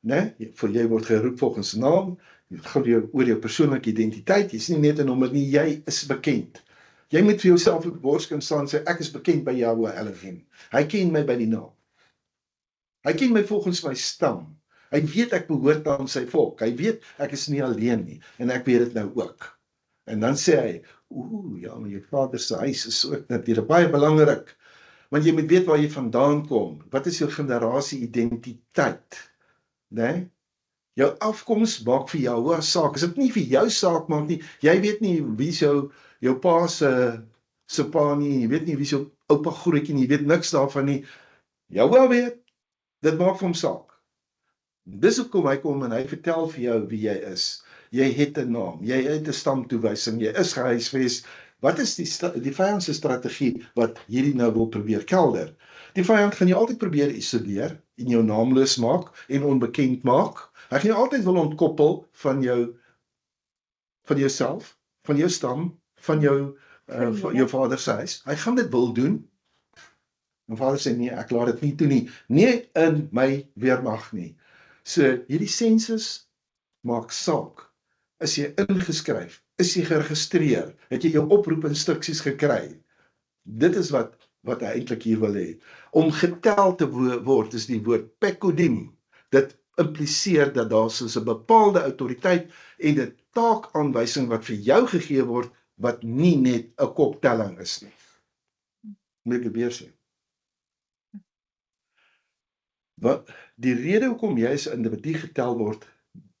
vir jy word geroep volgens naam, jy gaan oor jou persoonlike identiteit, jy is nie net 'n nommer nie, jy is bekend. Jy moet vir jouself op bors kan staan en sê, ek is bekend by Jahwe Elohim. Hy ken my by die naam. Hy ken my volgens my stam. Hy weet ek behoort aan sy volk. Hy weet ek is nie alleen nie. En ek weet dit nou ook. En dan sê hy, ja, maar jou Vader se huis is ook natuurlik baie belangrik. Want jy moet weet waar jy vandaan kom. Wat is jou generasie identiteit? Jou afkoms maak vir jou 'n saak. As dit nie vir jou saak maak nie, jy weet nie wie jou pa se pa nie, jy weet nie wie jou oupa grootjie nie, jy weet niks daarvan nie. Jou wel weet, dit maak vir hom saak. Dis hoekom hy kom en hy vertel vir jou wie jy is. Jy het 'n naam, jy het 'n stamtoewysing, jy is gehuisves. Wat is die vyand se strategie wat hierdie nou wil probeer kelder? Die vyand gaan jou altyd probeer isoleer en jou naamloos maak en onbekend maak. Hy gaan jou altyd wil ontkoppel van jouself, van jou stam, van jou vader se huis. Hy gaan dit wil doen. My vader sê nee, ek laat dit nie toe nie. Nie in my weermag nie. So hierdie sensus maak saak. Is jy ingeskryf? Is jy geregistreer? Het jy jou oproepinstruksies gekry? Dit is wat hy eintlik hier wil hê. Om getel te word is die woord pekodim. Dit impliseer dat daar is 'n bepaalde autoriteit en 'n taakaanwysing wat vir jou gegee word wat nie net 'n koptelling is nie. Moet ek weer sê. Wat die rede hoekom jy as 'n individu getel word,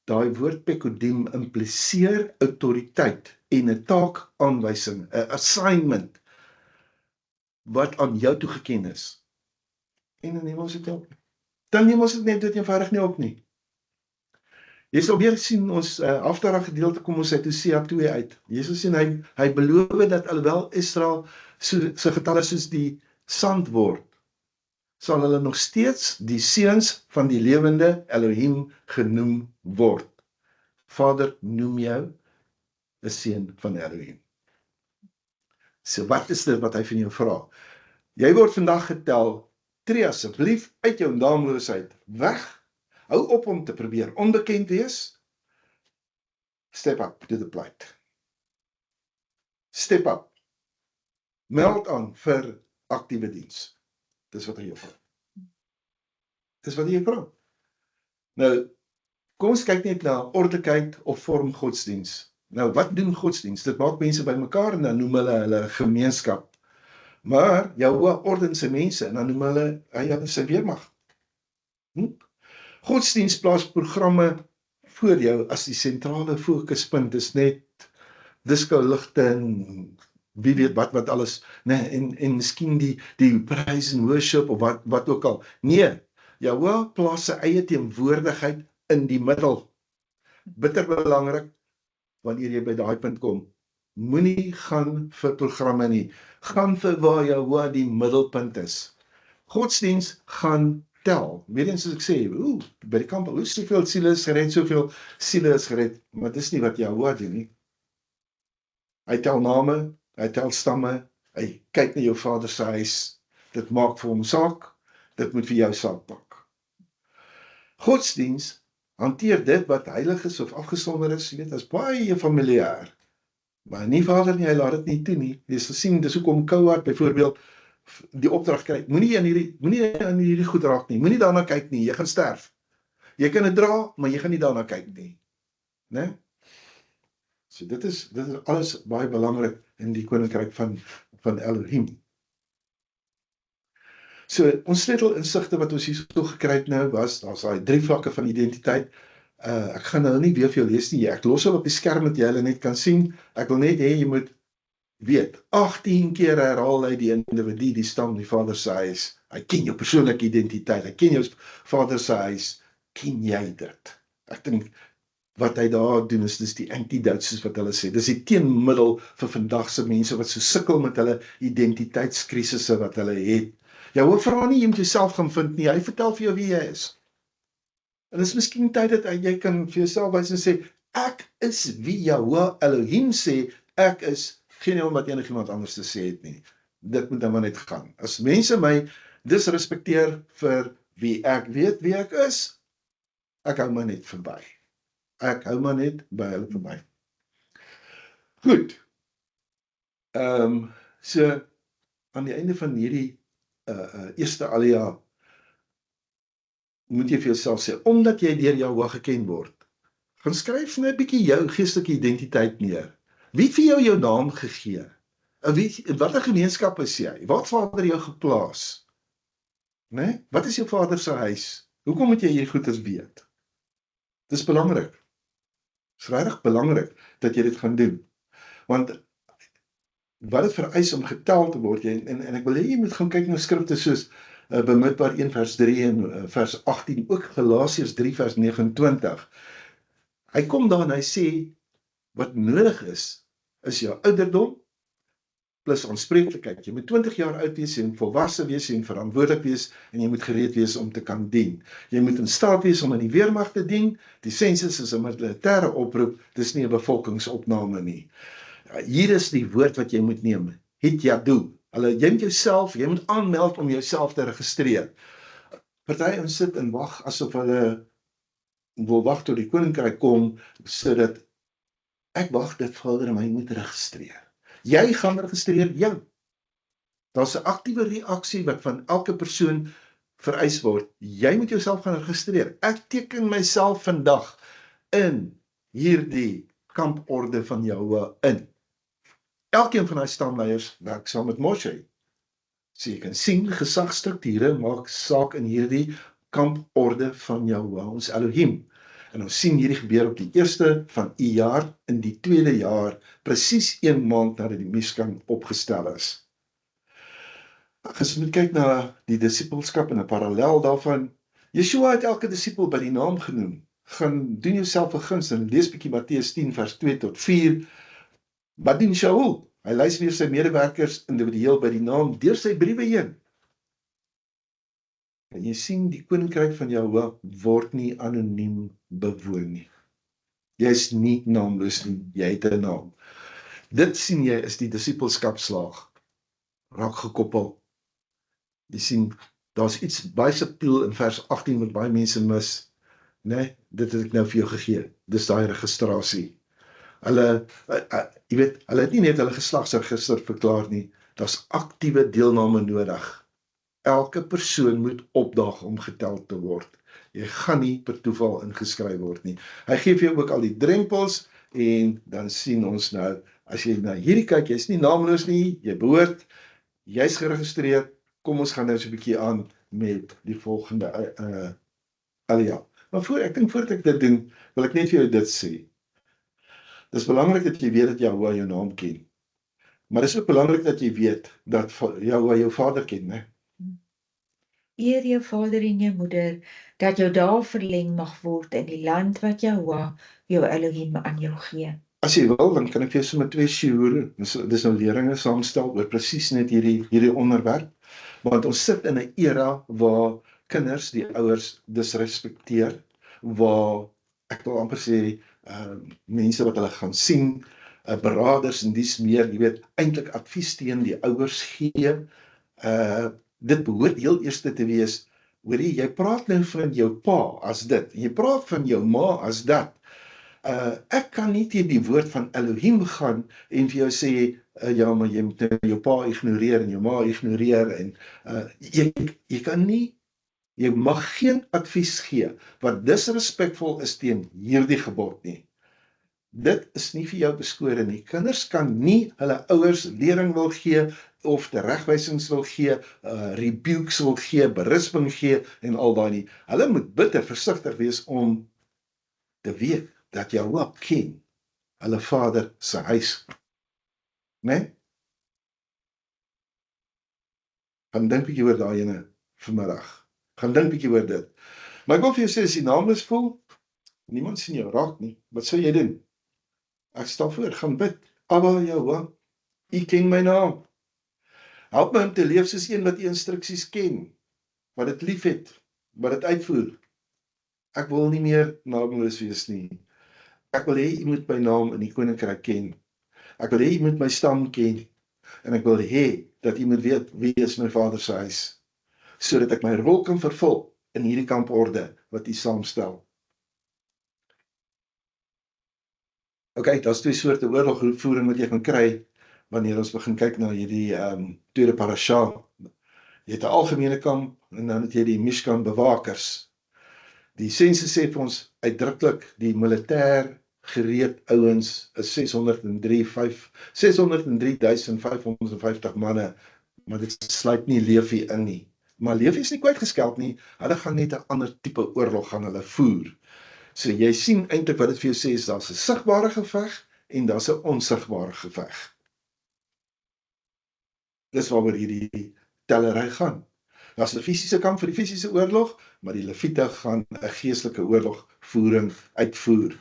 daai woord pekodim impliseer autoriteit en 'n taakaanwysing, 'n assignment wat aan jou toegeken is. En dan neem ons dit op. Dan neem ons dit net dit eenvoudig nie op nie. Jy sal weer sien ons afdara gedeelte kom ons uit Hosea 2 uit. Jesus sê hy beloof dat alhoewel Israel se getalle soos die sand word, sal hulle nog steeds die seuns van die lewende Elohim genoem word. Vader noem jou 'n seun van Elohim. So wat is dit wat hy van jou vra? Jy word vandag getel, tree asseblief uit jou naamloosheid weg. Hou op om te probeer onbekend wees. Step up to the plate. Step up. Meld aan vir aktiewe diens. Dis wat hy jou vra. Dis wat hy jou vra. Nou, kom ons kyk net na ordelikheid of vorm godsdiens. Nou, wat doen godsdiens? Dit maak mense bymekaar en dan noem hulle gemeenskap. Maar jou ordense mense en dan noem hulle sy weermag. Godsdiens plaas programme voor jou as die sentrale fokuspunt. Dis net disco-ligte en wie weet wat alles, nee, en miskien die praise and worship of wat ook al. Nee, jou plaas sy eie teenwoordigheid in die middel. Bitter belangrik wanneer jy by daai punt kom. Moenie gaan vir programme nie. Gaan vir waar jou die middelpunt is. Godsdiens gaan tel. Weer eens soos ek sê, by die kamp, soveel siele is gered, soveel siele is gered, maar dis nie wat Jahoua doen nie. Hy tel name, hy tel stamme, hy kyk na jou vader se huis, dit maak vir hom saak, dit moet vir jou saak maak. Godsdiens hanteer dit wat heilig is of afgesonder is, jy weet, as baie familiair. Maar nie vader nie, hy laat dit nie toe nie. Jy sal sien, dis hoekom Kouart byvoorbeeld die opdrag kry, moenie aan hierdie goed raak nie, moenie daarna kyk nie, jy gaan sterf. Jy kan dit dra, maar jy gaan nie daarna kyk nie. Né? So dit is alles baie belangrik in die koninkryk van Elohim. So ons sleutelinsigte wat ons hierso gekry het nou was, daar's daai 3 vlakke van identiteit. Ek gaan hulle nie weer vir jou lees nie. Ek los hulle op die skerm dat jy hulle net kan sien. Ek wil net hê jy moet weet, 18 keer herhaal hy die individu, die stam, die vader se huis. Hy ken jou persoonlike identiteit, hy ken jou vader se huis. Ken jy dit? Ek dink wat hy daar doen dis die antidote soos wat hulle sê. Dis die teenmiddel vir vandag se mense wat so sukkel met hulle identiteitskrisisse wat hulle het. Jou vra nie jy moet jouself gaan vind nie, hy vertel vir jou wie jy is. En dis miskien tyd dat jy kan vir jouself wys en sê, ek is wie Jahoua Elohim sê, ek is, geen wat enigiemand anders te sê het nie. Dit moet dan maar net gaan. As mense my disrespekteer vir wie ek weet wie ek is, ek hou maar net verby. Ek hou maar net by hulle verby. Goed. So, aan die einde van hierdie eerste alia, moet jy vir jouself sê, omdat jy deur Jahoua geken word, gaan skryf net 'n bietjie jou geestelike identiteit neer. Wie het vir jou naam gegee? Watter gemeenskap is jy? Waar het Vader jou geplaas? Né? Wat is jou vader se huis? Hoekom moet jy hierdie goeders weet? Dis belangrik. Dis regtig belangrik dat jy dit gaan doen. Want wat dit vereis om getel te word, en ek wil hê jy moet gaan kyk na skrifte soos Bemidbaar 1 vers 3 en vers 18, ook Galasiërs 3 vers 29. Hy kom daar en hy sê, wat nodig is jou ouderdom, plus aanspreeklikheid. Jy moet 20 jaar oud wees, jy moet volwasse wees, jy moet verantwoordelik wees, en jy moet gereed wees om te kan dien. Jy moet in staat wees om in die weermag te dien. Die sensus is 'n militêre oproep, dis nie 'n bevolkingsopname nie. Hier is die woord wat jy moet neem. Hitjadu. Jy moet jy moet aanmeld om jouself te registreer. Party ons sit en wag asof hulle wil wag tot die koninkryk kom, sodat ek wag dit Vader my moet registreer. Jy gaan registreer jou. Daar's 'n aktiewe reaksie wat van elke persoon vereis word. Jy moet jouself gaan registreer. Ek teken myself vandag in hierdie kamporde van Jahwe in. Elkeen van daai stamleiers werk saam met Moshe. So jy kan sien, gesagsstrukture maak saak in hierdie kamporde van Jahwe, ons Elohim. En ons sien hierdie gebeur op die 1ste van jaar, in die 2de jaar, presies 1 maand nadat die Mishkan opgestel is. As jy moet kyk na die disipelskap en 'n parallel daarvan, Yeshua het elke disipel by die naam genoem. Gaan doen jouself 'n guns en lees bietjie Matteus 10 vers 2 tot 4. Wat doen Shaul? Hy lys weer sy medewerkers individueel by die naam deur sy briewe heen. En jy sien, die koninkryk van Jahwe word nie anoniem bewoon nie. Jy is nie naamloos nie, jy het 'n naam. Dit sien jy is die disipelskapslaag. Raak gekoppel. Jy sien, daar's iets baie subtiel in vers 18 wat baie mense mis. Nee, dit het ek nou vir jou gegee. Dis daai registrasie. Hulle het nie net hulle geslagsregister verklaar nie, daar's aktiewe deelname nodig. Elke persoon moet opdaag om getel te word. Jy gaan nie per toeval ingeskryf word nie. Hy gee vir jou ook al die drempels, en dan sien ons nou, as jy na hierdie kyk, jy's nie naamloos nie, jy behoort, jy's geregistreer. Kom ons gaan nou so 'n bietjie aan met die volgende alia. Maar voordat ek dit doen, wil ek net vir jou dit sê. Dis belangrik dat jy weet dat Jahwe jou naam ken. Maar dis ook belangrik dat jy weet dat Jahwe jou vader ken, né? Eer jou vader en jou moeder, dat jou dae verleng mag word in die land wat Jahwe, jou Elohim, aan jou gee. As jy wil, dan kan ek vir jou sommer 2 shiure, dis nou leringe saamstel oor presies net hierdie onderwerp, want ons sit in 'n era waar kinders die ouers disrespekteer, waar ek wil amper sê mense wat hulle gaan sien, beraders en dies meer, jy weet, eintlik advies teen die ouers gee. Dit behoort heel eerste te wees, hoorie, jy praat nou van jou pa as dit, jy praat van jou ma as dat. Ek kan nie teen die woord van Elohim gaan en vir jou sê, ja, maar jy moet jou pa ignoreer en jou ma ignoreer, en jy kan nie, jy mag geen advies gee wat disrespekvol is teen hierdie gebod nie. Dit is nie vir jou beskore nie. Kinders kan nie hulle ouers lering wil gee, of teregwysings wil gee, rebukes wil gee, berisping gee, en al daai nie. Hulle moet bitter versigtig wees om te weet dat Jahwe ken hulle vader se huis. Né? Gaan dink bietjie oor daai ene vanmiddag. Gaan dink bietjie oor dit. Maar ek wil vir jou sê, as jy naamloos voel, niemand sien jou raak nie. Wat sou jy doen? Ek stel voor, gaan bid. Abba Jahwe, U ken my naam. Help my om te leef soos een wat U instruksies ken, wat dit lief het, wat dit uitvoer. Ek wil nie meer naamloos wees nie. Ek wil hê U moet my naam in die koninkryk ken. Ek wil hê U moet my stam ken. En ek wil hê dat U moet weet wie is my vader se huis, sodat ek my rol kan vervul in hierdie kamporde wat U saamstel. Okay, daar's 2 soorte oorlogvoering wat jy gaan kry wanneer ons begin kyk na hierdie tweede parasha. Jy het 'n algemene kamp en dan het jy die Mishkan bewakers. Die sensus sê vir ons uitdruklik die militêr gereed ouens is 603.550 manne, maar dit sluit nie Levi in nie. Maar Levi is nie kwyt geskeld nie, hulle gaan net 'n ander tipe oorlog gaan hulle voer. So jy sien eintlik wat dit vir jou sê is daar's 'n sigbare geveg en daar's 'n onsigbare geveg. Dis waaroor hierdie tellery gaan. Daar's 'n fisiese kamp vir die fisiese oorlog, maar die Lewiete gaan 'n geestelike oorlogvoering uitvoer.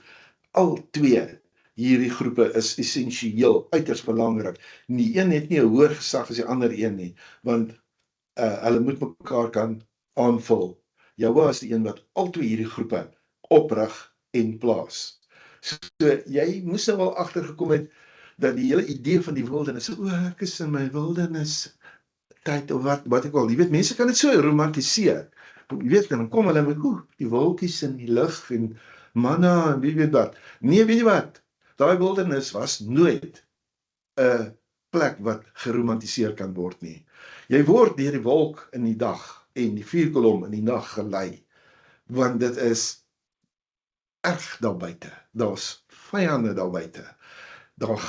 Al twee hierdie groepe is essensieel, uiters belangrik. Die een het nie 'n hoër gesag as die ander een nie, want hulle moet mekaar kan aanvul. Jahwe is die een wat al twee hierdie groepe oprig en plaas. So jy moes nou wel agtergekom het dat die hele idee van die wildernis, ek is in my wildernis tyd of wat ek al, jy weet, mense kan dit so romantiseer. Jy weet, dan kom hulle met die wolkies in die lug en manna en wie weet wat. Nee, weet jy wat? Daai wildernis was nooit 'n plek wat geromantiseer kan word nie. Jy word deur die wolk in die dag en die vuurkolom in die nag gelei, want dit is erg daar buite. Daar's vyande daar buite.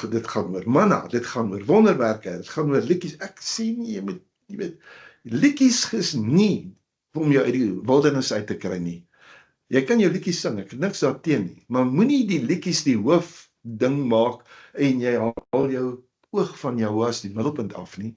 Dit gaan oor manna, dit gaan oor wonderwerke, dit gaan oor liedjies. Ek sê nie, jy weet, liedjies is nie om jou uit die wildernis uit te kry nie. Jy kan jou liedjies sing, ek het niks daarteen nie, maar moenie die liedjies die hoofding maak en jy haal jou oog van jou as die middelpunt af nie.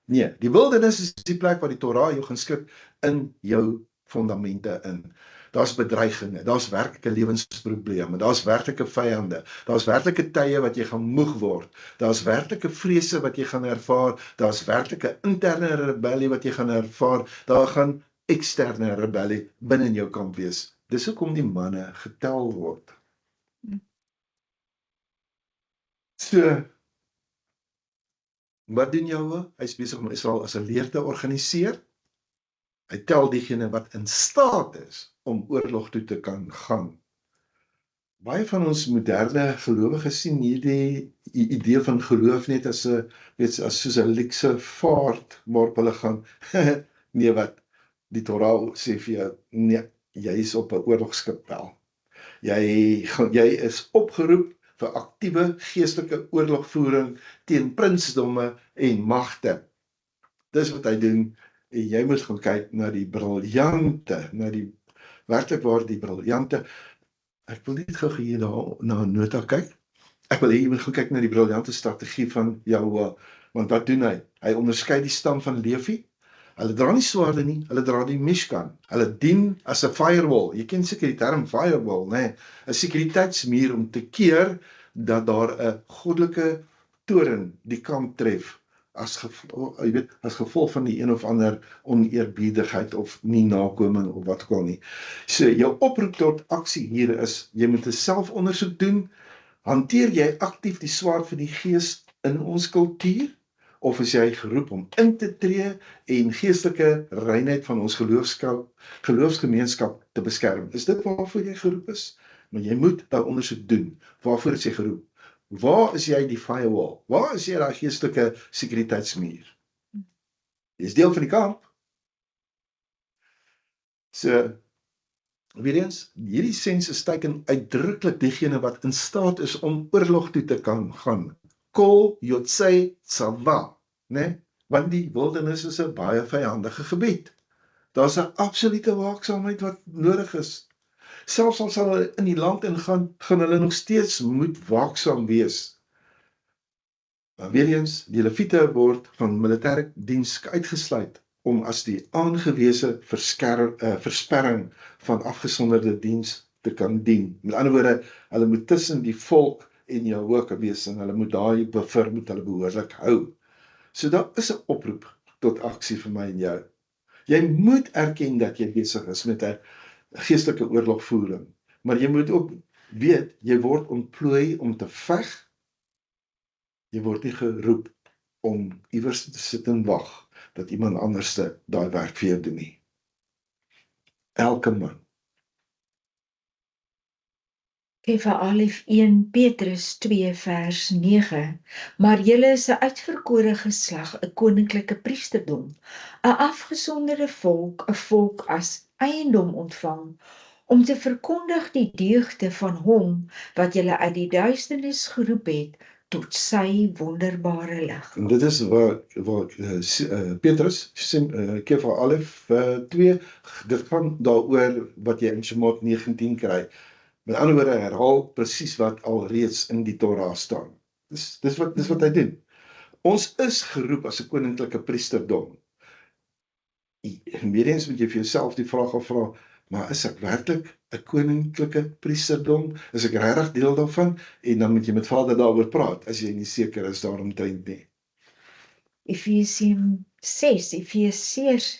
Nee, die wildernis is die plek waar die Torah jou gaan skik in jou fondamente in. Daar's bedreigings, daar's werklike lewensprobleme, daar's werklike vyande, daar's werklike tye wat jy gaan moeg word, daar's werklike vrese wat jy gaan ervaar, daar's werklike interne rebellie wat jy gaan ervaar, daar gaan eksterne rebellie binne in jou kamp wees. Dis hoekom die manne getel word. So, wat doen Jahwe? Hy is besig om Israel as 'n leer te organiseer. Hy tel diegene wat in staat is om oorlog toe te kan gaan. Baie van ons moderne gelowiges sien hierdie idee van geloof net as 'n, weet, as soos 'n luukse vaart waarop hulle gaan. Nee, wat? Die Torah sê vir jou, nee, jy is op 'n oorlogskip wel. Jy is opgeroep vir aktiewe geestelike oorlogvoering teen prinsdomme en magte. Dis wat hy doen, en jy moet gaan kyk na die briljante, werklik waar die briljante, ek wil net gou hier na 'n nota kyk. Ek wil hê jy moet gaan kyk na die briljante strategie van Jahwe, want wat doen hy? Hy onderskei die stam van Levi. Hulle dra nie swaarde nie, hulle dra die Mishkan. Hulle dien as 'n firewall. Jy ken seker die term firewall, né? 'n sekuriteitsmuur om te keer dat daar 'n goddelike toren die kamp tref as gevolg van die een of ander oneerbiedigheid of nie nakoming of wat ook al nie. So jou oproep tot aksie hier is, jy moet 'n selfondersoek doen. Hanteer jy aktief die swaard van die gees in ons kultuur? Of is jy geroep om in te tree en geestelike reinheid van ons geloofsgemeenskap te beskerm? Is dit waarvoor jy geroep is? Maar jy moet daai ondersoek doen. Waarvoor is jy geroep? Waar is jy die firewall? Waar is jy daai geestelike sekuriteitsmuur? Jy is deel van die kamp. So, weer eens, hierdie sensus teken uitdruklik diegene wat in staat is om oorlog toe te kan gaan. Kol Yotzei Tzava, né? Want die wildernis is 'n baie vyandige gebied. Daar's 'n absolute waaksaamheid wat nodig is. Selfs al sal hulle in die land ingaan, gaan hulle nog steeds moet waaksaam wees. Maar weer eens, die Lewiete word van militêre diens uitgesluit om as die aangewese versperring van afgesonderde diens te kan dien. Met ander woorde, hulle moet tussen die volk en Jahwe kan wees en hulle moet daai buffer moet hulle behoorlik hou. So daar is 'n oproep tot aksie vir my en jou. Jy moet erken dat jy besig is met 'n geestelike oorlogvoering, maar jy moet ook weet, jy word ontplooi om te veg. Jy word nie geroep om iewers te sit en wag dat iemand anderste daai werk vir jou doen nie. Elke man. Alef 1 Petrus 2 vers 9. Maar julle is 'n uitverkore geslag, 'n koninklike priesterdom, 'n afgesonderde volk, 'n volk as eiendom ontvang, om te verkondig die deugde van hom wat julle uit die duisternis geroep het tot sy wonderbare lig. En dit is waar Petrus, Alef 2, dit gaan daaroor wat jy in Shemot 19 kry. Met ander woorde, hy herhaal presies wat alreeds in die Torah staan. Dis wat hy doen. Ons is geroep as 'n koninklike priesterdom. En weer eens moet jy vir jouself die vraag afvra, maar is ek werklik 'n koninklike priesterdom? Is ek regtig deel daarvan? En dan moet jy met Vader daaroor praat, as jy nie seker is daaromtrent nie. Efesiërs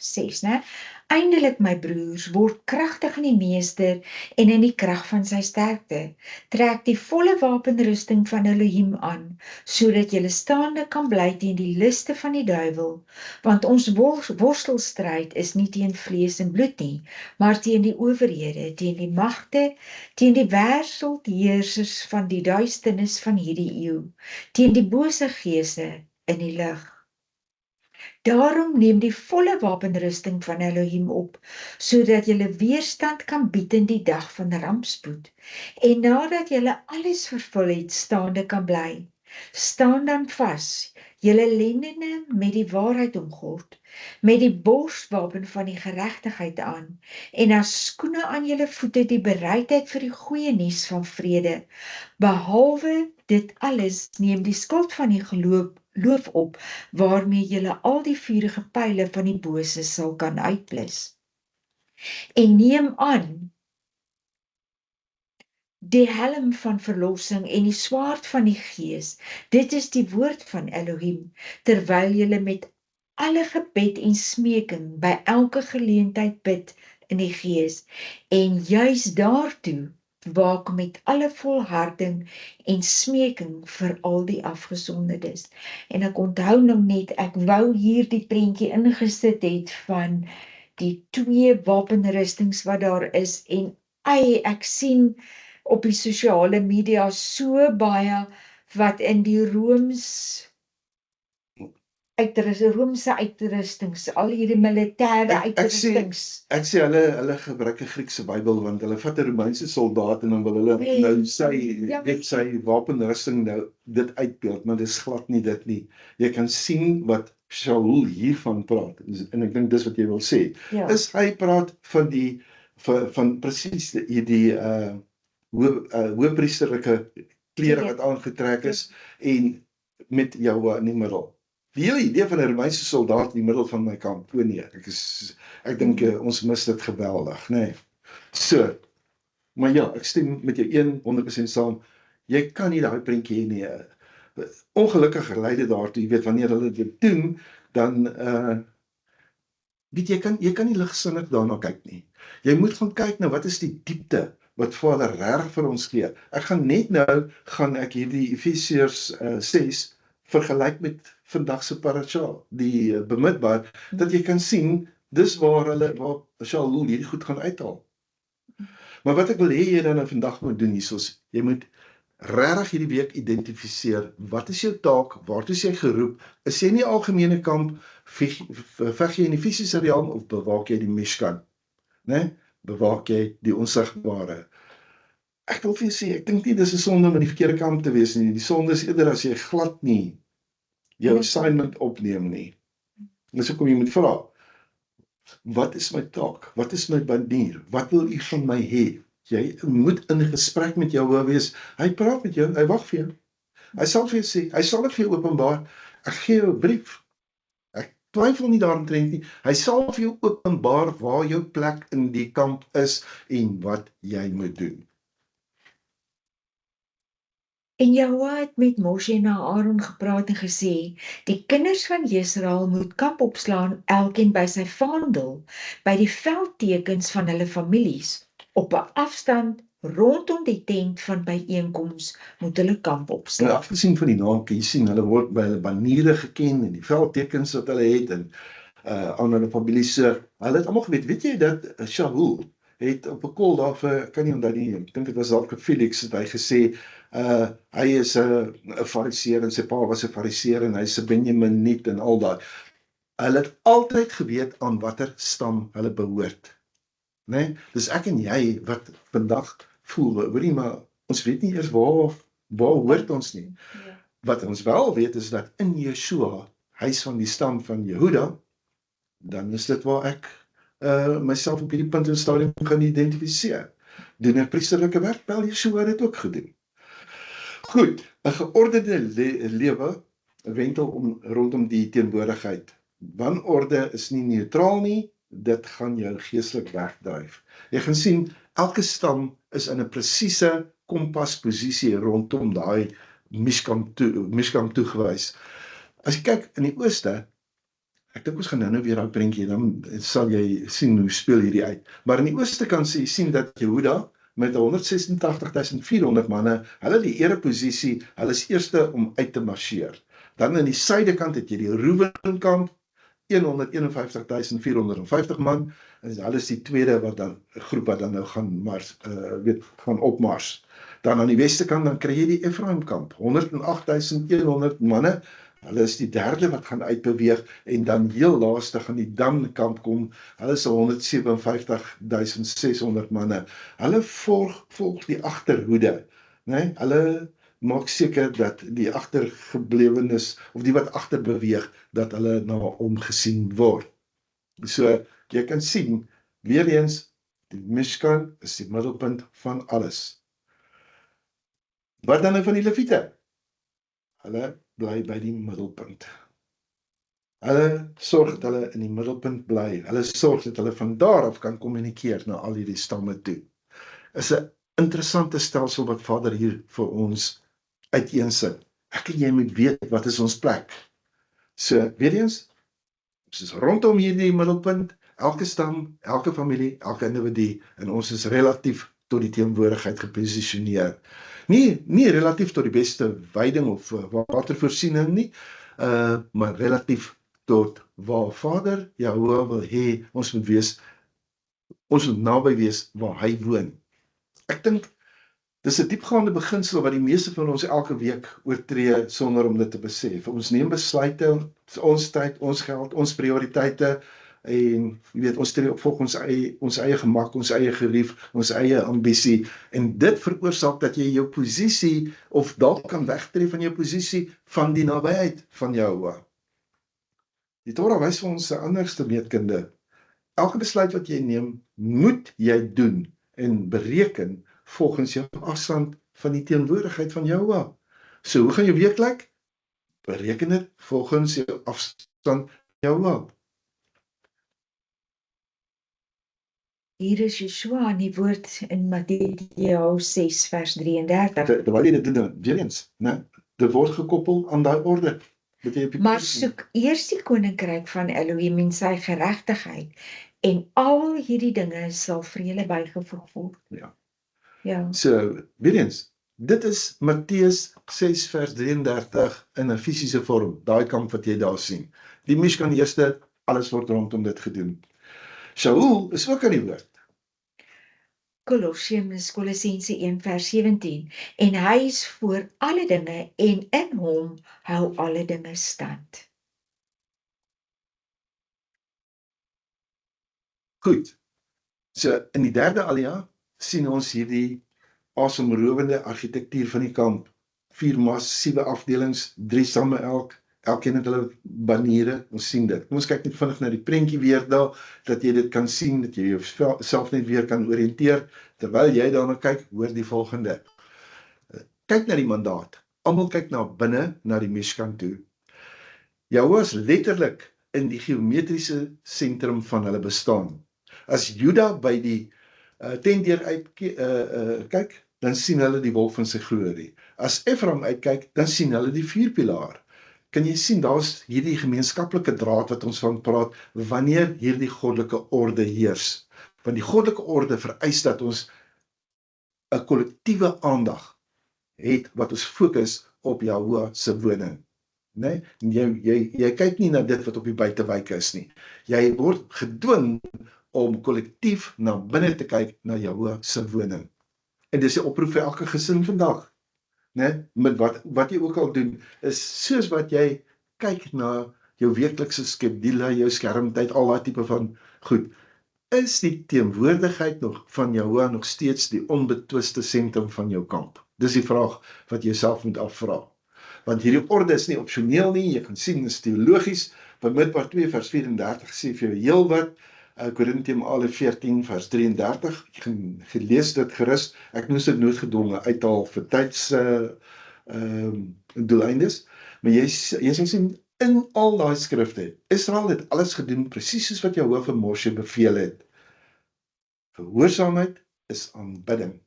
6, né? Eindelik, my broers, word kragtig in die Meester en in die krag van sy sterkte. Trek die volle wapenrusting van Elohim aan, sodat julle staande kan bly teen die liste van die duiwel. Want ons worstelstryd is nie teen vlees en bloed nie, maar teen die owerhede, teen die magte, teen die wêreldheersers van die duisternis van hierdie eeu, teen die bose geeste in die lig. Daarom neem die volle wapenrusting van Elohim op, sodat julle weerstand kan bied in die dag van rampspoed. En nadat julle alles vervul het, staande kan bly. Staan dan vas, julle lendene met die waarheid omgord, met die borswapen van die geregtigheid aan, en as skoene aan julle voete die bereidheid vir die goeie nuus van vrede. Behalwe dit alles, neem die skild van die geloof op, waarmee julle al die vurige pyle van die bose sal kan uitblus. En neem aan die helm van verlossing en die swaard van die Gees, dit is die woord van Elohim, terwyl julle met alle gebed en smeking by elke geleentheid bid in die Gees, en juis daartoe waak met alle volharding en smeking vir al die afgesonderdes. En ek onthou nou net, ek wou hier die prentjie ingesit het van die 2 wapenrustings wat daar is, en ek sien op die sosiale media so baie wat in die Roomse uitrustings, al hierdie militêre uitrustings. Ek sê hulle gebruik 'n Griekse Bybel, want hulle vat 'n Romeinse soldaat en dan wil hulle nou sy wapenrusting nou dit uitbeeld, maar dis glad nie dit nie. Jy kan sien wat Shaul hiervan praat, en ek dink dis wat jy wil sê. Ja. Is hy praat van van presies die hoëpriesterlike klere wat aangetrek is, en met Jahwe in die middel. Die hele idee van 'n Romeinse soldaat in die middel van my kamp, nee, ek dink ons mis dit geweldig, nê. So, maar ja, ek stem met jou 100% saam, jy kan nie daai prentjie hê nie. Ongelukkig lei dit daartoe, jy weet, wanneer hulle dit doen, dan, weet jy kan nie ligsinnig daarna kyk nie. Jy moet gaan kyk na wat is die diepte, wat Vader reg vir ons gee. Ek gaan hierdie Efesiërs 6 vergelyk met vandag se parasha, die bemidbar, dat jy kan sien, dis waar Shaul hierdie goed gaan uithaal. Maar wat ek wil hê jy dan vandag moet doen hiersoos, jy moet regtig hierdie week identifiseer, wat is jou taak, waartoe is jy geroep, is jy nie algemene kamp, veg jy in die fisiese realm, of bewaak jy die Mishkan, né? Bewaak jy die onsigbare. Ek wil vir jou sê, ek dink nie dis 'n sonde om in die verkeerde kamp te wees nie. Die sonde is eerder as jy glad nie jou assignment opneem nie. Dis hoekom jy moet vra, wat is my taak? Wat is my banier? Wat wil u van my hê? Jy moet in gesprek met jou wees. Hy praat met jou, hy wag vir jou. Hy sal vir jou sê, hy sal dit vir jou openbaar. Ek gee jou 'n brief. Ek twyfel nie daaromtrent nie. Hy sal vir jou openbaar waar jou plek in die kamp is en wat jy moet doen. En Jahwe het met Moshe en Aaron gepraat en gesê, die kinders van Israel moet kamp opslaan, elkeen by sy vaandel, by die veldtekens van hulle families, op 'n afstand rondom die tent van byeenkoms moet hulle kamp En opslaan. afgesien van die naam, kan jy sien, hulle word by hulle baniere geken, en die veldtekens wat hulle het, en aan hulle families, hulle het almal geweet, weet jy dat Shaul het op 'n kol daar vir, ek kan nie onthou nie, ek dink dit was dalk Felix, het hy gesê, hy is 'n fariseer, en sy pa was 'n fariseer, en hy is 'n Benjaminiet, en al daai. Hulle het altyd geweet aan watter stam hulle behoort. Nee, dis ek en jy wat vandag voel, hoorie, maar ons weet nie eers waar hoort ons nie. Ja. Wat ons wel weet is dat in Yeshua, hy is van die stam van Jehuda, dan is dit waar ek myself op hierdie punt in stadium gaan identifiseer. doen 'n priesterlike werk, wel Yeshua het dit ook gedoen. Goed, 'n geordende lewe wentel rondom die teenwoordigheid. Wanorde is nie neutraal nie, dit gaan jou geestelik wegdryf. Jy gaan sien, elke stam is in 'n presiese kompasposisie rondom daai Mishkan toegewys. As jy kyk in die ooste, ek dink ons gaan nou weer daai prentjie, dan sal jy sien hoe speel hierdie uit. Maar in die ooste kan jy sien dat Jehuda met 186.400 manne, hulle die ereposisie, hulle is eerste om uit te marcheer. Dan in die suidekant het jy die Reubenkamp, 151.450 man, en hulle is die tweede groep wat dan nou gaan opmars. Dan aan die westekant, dan kry jy die Ephraimkamp, 108.100 manne, hulle is die derde wat gaan uitbeweeg, en dan heel laaste gaan die Dan-kamp kom, hulle is 157.600 manne. Hulle volg die agterhoede, né? Hulle maak seker dat die agtergeblewenes, of die wat agter beweeg, dat hulle na hom gesien word. So, jy kan sien, weer eens, die Mishkan is die middelpunt van alles. Wat dan nou van die Lewiete? Hulle bly by die middelpunt. Hulle sorg dat hulle in die middelpunt bly. Hulle sorg dat hulle van daar af kan kommunikeer na al hierdie stamme toe. Is 'n interessante stelsel wat Vader hier vir ons uiteensit. Ek en jy moet weet wat is ons plek. So, weer eens, ons is rondom hierdie middelpunt, elke stam, elke familie, elke individu, en ons is relatief tot die teenwoordigheid geposisioneer. Nie relatief tot die beste veiding of watervoorsiening nie, maar relatief tot waar Vader Jehovah wil hê ons moet wees, ons moet naby wees waar hy woon. Ek dink, dis 'n diepgaande beginsel wat die meeste van ons elke week oortree sonder om dit te besef. Ons neem besluite, ons tyd, ons geld, ons prioriteite, en jy weet, ons tree op volgens ons eie gemak, ons eie gerief, ons eie ambisie, en dit veroorsaak dat jy jou posisie, of dalk kan wegtree van jou posisie, van die nabyheid van Jehovah. Die Torah wys vir ons 'n anderste meetkunde. Elke besluit wat jy neem, moet jy doen, en bereken, volgens jou afstand van die teenwoordigheid van Jehovah. So, hoe gaan jou week lyk? Bereken dit volgens jou afstand van Jehovah. Hier is Yeshua in die woord in Matteus 6 vers 33. Terwyl jy dit doen, weer eens, né? Dit word gekoppel aan daai orde. Maar soek eers die koninkryk van Elohim en sy geregtigheid, en al hierdie dinge sal vir julle bygevoeg word. Ja. So, weer eens, dit is Matteus 6 vers 33 in 'n fisiese vorm, daai kamp wat jy daar sien. Die Mishkan eerste, alles word rondom dit gedoen. Shaul is ook aan die woord. Kolossense 1 vers 17, en hy is voor alle dinge, en in hom hou alle dinge stand. Goed, so in die derde alia sien ons hierdie asemrowende argitektuur van die kamp. 4 massiewe afdelings, 3 stamme elkeen het hulle baniere, ons sien dit. Kom ons kyk net vinnig na die prentjie weer daar, dat jy dit kan sien, dat jy jouself net weer kan oriënteer. Terwyl jy daarna kyk, hoor die volgende. Kyk na die mandaat. Almal kyk na binne, na die Mishkan toe. Jehovah is letterlik in die geometriese sentrum van hulle bestaan. As Juda by die tentdeur kyk, dan sien hulle die wolk van sy glorie. As Ephraim uitkyk, dan sien hulle die vuurpilaar. Kan jy sien, daar's hierdie gemeenskaplike draad wat ons van praat, wanneer hierdie goddelike orde heers. Want die goddelike orde vereis dat ons 'n kollektiewe aandag het, wat ons fokus op Jehovah se woning. Nee? Jy kyk nie na dit wat op die buitewyk is nie. Jy word gedwing om kollektief na binne te kyk na Jehovah se woning. En dis 'n oproep vir elke gesin vandag. Né? Met wat jy ook al doen, is soos wat jy kyk na jou weeklikse skedule, jou skermtyd, al daai tipe van goed. Is die teenwoordigheid van Jehovah nog steeds die onbetwiste sentrum van jou kamp? Dis die vraag wat jy jouself moet afvra. Want hierdie orde is nie opsioneel nie, jy kan sien, is teologies. Bamidbar 2 vers 34 sê vir jou heel wat, Korintium 14 vers 33, gelees dit gerus, ek moes dit noodgedwonge uithaal vir tyds doeleindes, maar jy sien, in al daai skrifte, Israel het alles gedoen, presies soos wat Jehova vir Moshe beveel het. Gehoorsaamheid is aanbidding.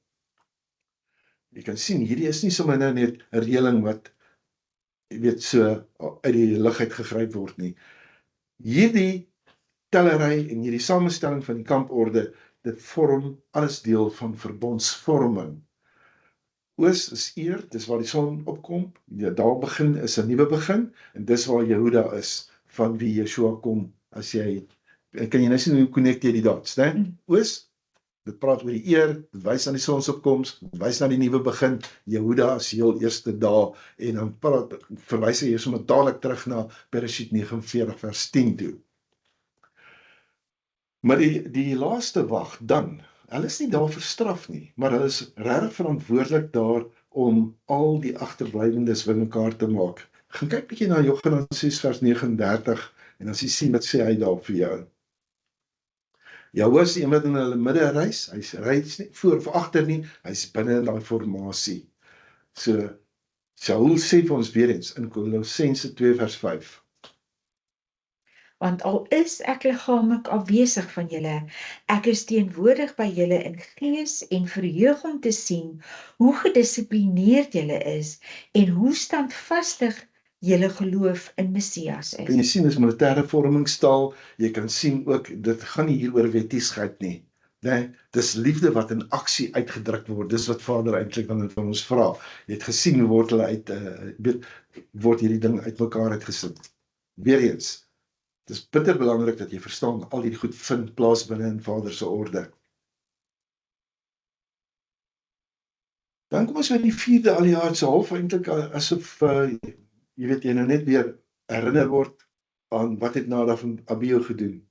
Jy kan sien, hierdie is nie sommer nou net 'n reëling wat, jy weet, so uit die lug uit gegryp word nie. Hierdie tellery en hierdie samestelling van die kamporde, dit vorm alles deel van verbondsvorming. Oos is eer, dis waar die son opkom, daar begin is 'n nuwe begin, en dis waar Jehuda is, van wie Yeshua kom, as jy, kan jy nou sien hoe connect jy die dots, né? Oos, dit praat oor die eer, dit wys aan die sonsopkoms, dit wys na die nuwe begin, Jehuda is heel eerste dae, en dan verwys hy hier sommer dadelik terug na Bereshit 49 vers 10 toe. Maar die laaste wag dan, hulle is nie daar vir straf nie, maar hulle is regtig verantwoordelik daar om al die agterblywendes bymekaar te maak. Gaan kyk bietjie na Johannes 6 vers 39 en as jy sien wat sê hy daar vir jou. Jahwe is een wat in hulle midde reis, hy reis nie voor of agter nie, hy's binne in daai formasie. So Saul sê vir ons weer eens in Kolossense 2 vers 5. Want al is ek liggaamlik afwesig van julle, ek is teenwoordig by julle in gees en verheug om te sien hoe gedissiplineerd julle is en hoe standvastig julle geloof in Messias Kan is. jy sien, dis militêre vormingstaal, jy kan sien ook, dit gaan nie hier oor wettiesheid nie. Nee, dis liefde wat in aksie uitgedruk word, dis wat Vader eintlik van ons vra. Jy het gesien hoe word hulle word hierdie ding uitmekaar uitgesit. Weereens, dis bitter belangrik dat jy verstaan, al hierdie goed vind plaas binne in Vader se orde. Dan kom ons by die 4de aljaardse half, eintlik asof, jy weet, jy nou net weer herinner word aan wat het Nadab en Abihu gedoen.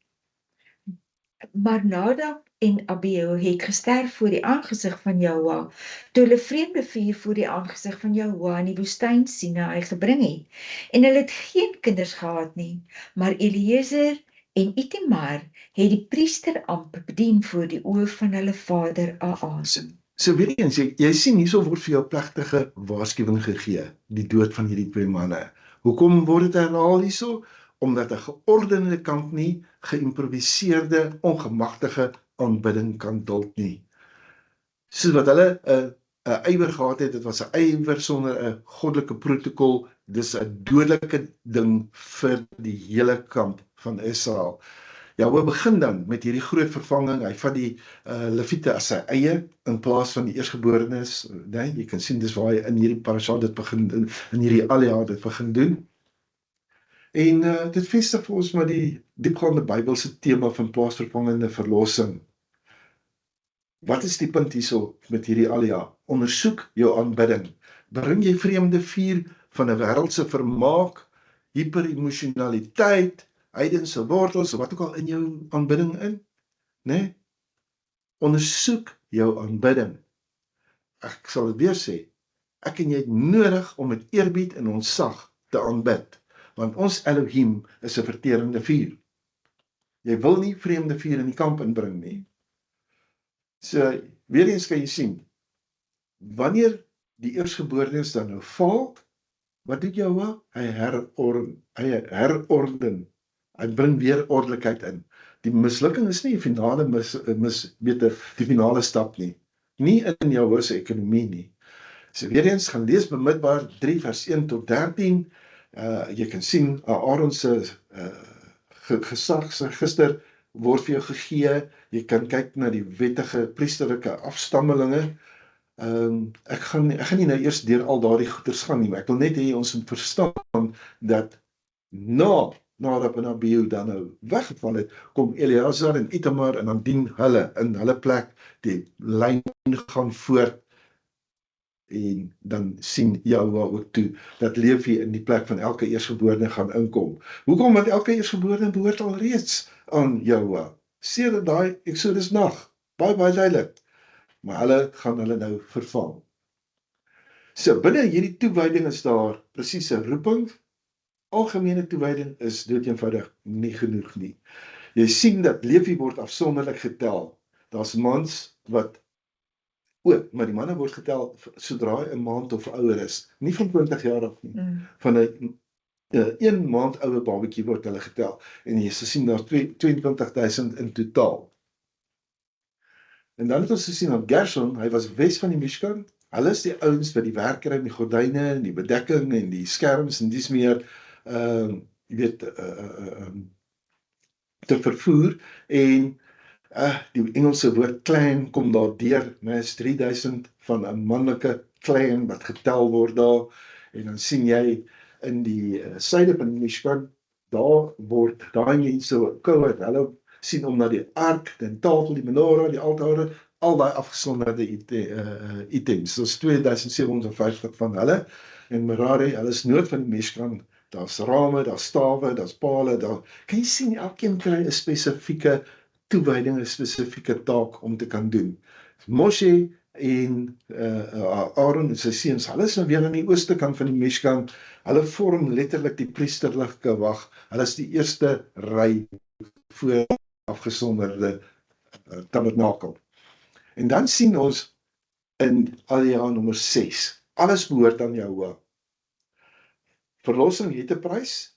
Maar Nadab en Abihu het gesterf voor die aangesig van Jahwe, toe hulle vreemde vuur voor die aangesig van Jahwe in die woestyn Sinaï gebring het. En hulle het geen kinders gehad nie, maar Eliezer en Itamar het die priesterampt bedien voor die oë van hulle vader Aaron. So weer eens, jy sien hierso word vir jou plegtige waarskuwing gegee, die dood van hierdie twee manne. Hoekom word dit herhaal hierso? Omdat 'n geordende kamp nie geïmproviseerde, ongemagtige aanbidding kan duld nie. Soos wat hulle 'n ywer gehad het, dit was 'n ywer sonder 'n goddelike protokol, dis 'n dodelike ding vir die hele kamp van Israel. Jahwe begin dan met hierdie groot vervanging, hy vat die Lewiete as sy eie, in plaas van die eersgeborenes, nee, jy kan sien, dis waar hy in hierdie parasha dit begin, in hierdie alja dit begin doen. En dit vestig vir ons maar die diepgaande Bybelse tema van plaasvervangende verlossing. Wat is die punt hierso met hierdie alja? Ondersoek jou aanbidding. Bring jy vreemde vuur van 'n wêreldse vermaak, hyperemosionaliteit, heidense wortels, wat ook al in jou aanbidding in? Nee? Ondersoek jou aanbidding. Ek sal dit weer sê, ek en jy het nodig om met eerbied en ontzag te aanbid, want ons Elohim is 'n verterende vuur. Jy wil nie vreemde vuur in die kamp inbring nie. So, weer eens kan jy sien, wanneer die eersgeborenes dan nou val, wat doet Jahwe? Hy herorden. Hy bring weer ordelikheid in. Die mislukking is nie die finale die finale stap nie. Nie in Jahwe se ekonomie nie. So weer eens gaan lees Bemidbar 3 vers 1 tot 13. Jy kan sien, Aaron se gesagsregister word vir jou gegee. Jy kan kyk na die wettige priesterlike afstammelinge. Ek gaan nie nou eers deur al daardie goeters gaan nie, maar ek wil net hê ons moet verstaan dat Nadab en Abihu dan nou weggeval het, kom Eleazar en Itamar en dan dien hulle in hulle plek, die lyn gaan voort en dan sien Jahwe ook toe dat Lewi in die plek van elke eersgeborene gaan inkom. Hoekom? Want elke eersgeborene behoort al reeds aan Jahwe. Sedert daai Exodus nag, baie duidelik. Maar hulle gaan hulle nou vervang. So binne hierdie toewyding is daar presies 'n roeping. Algemene toewyding is dood eenvoudig nie genoeg nie. Jy sien dat Levi word afsonderlik getel. Daar's mans wat ook, maar die manne word getel sodra hy 'n maand of ouer is. Nie van 20 jaar af nie. Van 'n 1 maand ouer babatjie word hulle getel. En jy sien daar 22,000 in totaal. En dan het ons gesien dat Gershon, hy was wes van die Mishkan. Hulle is die ouens wat die werk kry met die gordyne en die bedekking en die skerms en dis meer jy weet te vervoer en die Engelse woord clan kom daar deur, is 3000 van 'n manlike clan wat getel word daar en dan sien jy in die suide van die Mishkan, daar word daai mense Kohat, hulle sien om na die ark, die tafel, die menorah, die altare, al daai afgesonderde items. Dit is 2750 van hulle en Merari, hulle is noord van die Mishkan. Daar's rame, daar's stawe, daar's pale, daar kan jy sien elkeen kry 'n spesifieke toewyding, 'n spesifieke taak om te kan doen. Moshe en Aaron en sy seuns, hulle is nou weer aan die ooste kant van die Mishkan. Hulle vorm letterlik die priesterlike wag. Hulle is die eerste ry voor afgesonderde tabernakel. En dan sien ons in Alia nommer 6, alles behoort aan Jahwe. Verlossing het 'n prys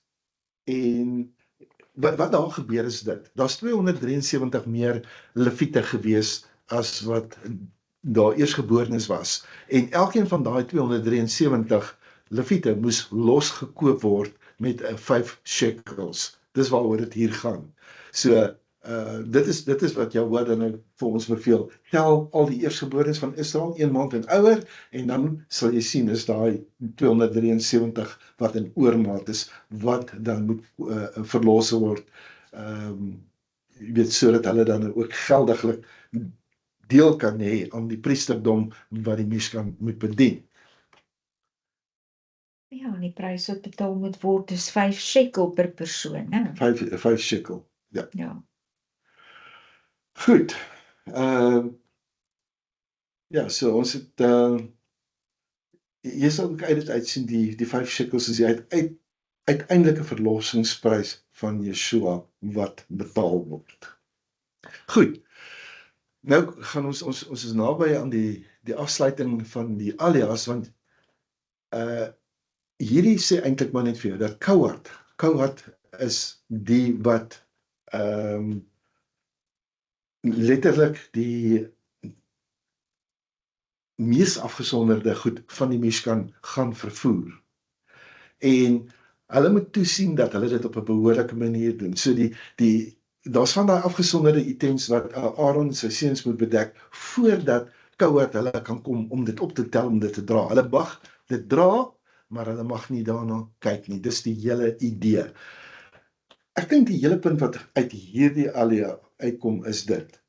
en wat daar gebeur is dit. Daar's 273 meer Lewiete gewees as wat daar eersgeborenes was. En elkeen van daai 273 Lewiete moes losgekoop word met 5 shekels. Dis waaroor dit hier gaan. So dit is wat Jahwe dan nou vir ons beveel. Tel al die eersgeborenes van Israel 1 maand en ouer en dan sal jy sien is daai 273 wat in oormaat is wat dan moet verlosse word. Jy weet sodat hulle dan ook geldiglik deel kan hê aan die priesterdom wat die Mishkan moet bedien. Ja, en die prys wat betaal moet word is 5 shekel per persoon, né? 5 shekel. Ja. Ja. Goed. Ja, so ons het jy sal ook uit dit uitsien die 5 shekels is die uiteindelike verlossingsprys van Yeshua wat betaal word. Goed. Nou gaan ons is naby aan die afsluiting van die alias want hierdie sê eintlik maar net vir jou dat Kohat is die wat letterlik die mees afgesonderde goed van die Mishkan gaan vervoer. En hulle moet toesien dat hulle dit op 'n behoorlike manier doen. So daar's van daai afgesonderde items wat Aaron en sy seuns moet bedek voordat Kohat hulle kan kom om dit op te tel om dit te dra. Hulle mag dit dra, maar hulle mag nie daarna kyk nie. Dis die hele idee. Ek dink die hele punt wat uit hierdie alia uitkom is dit.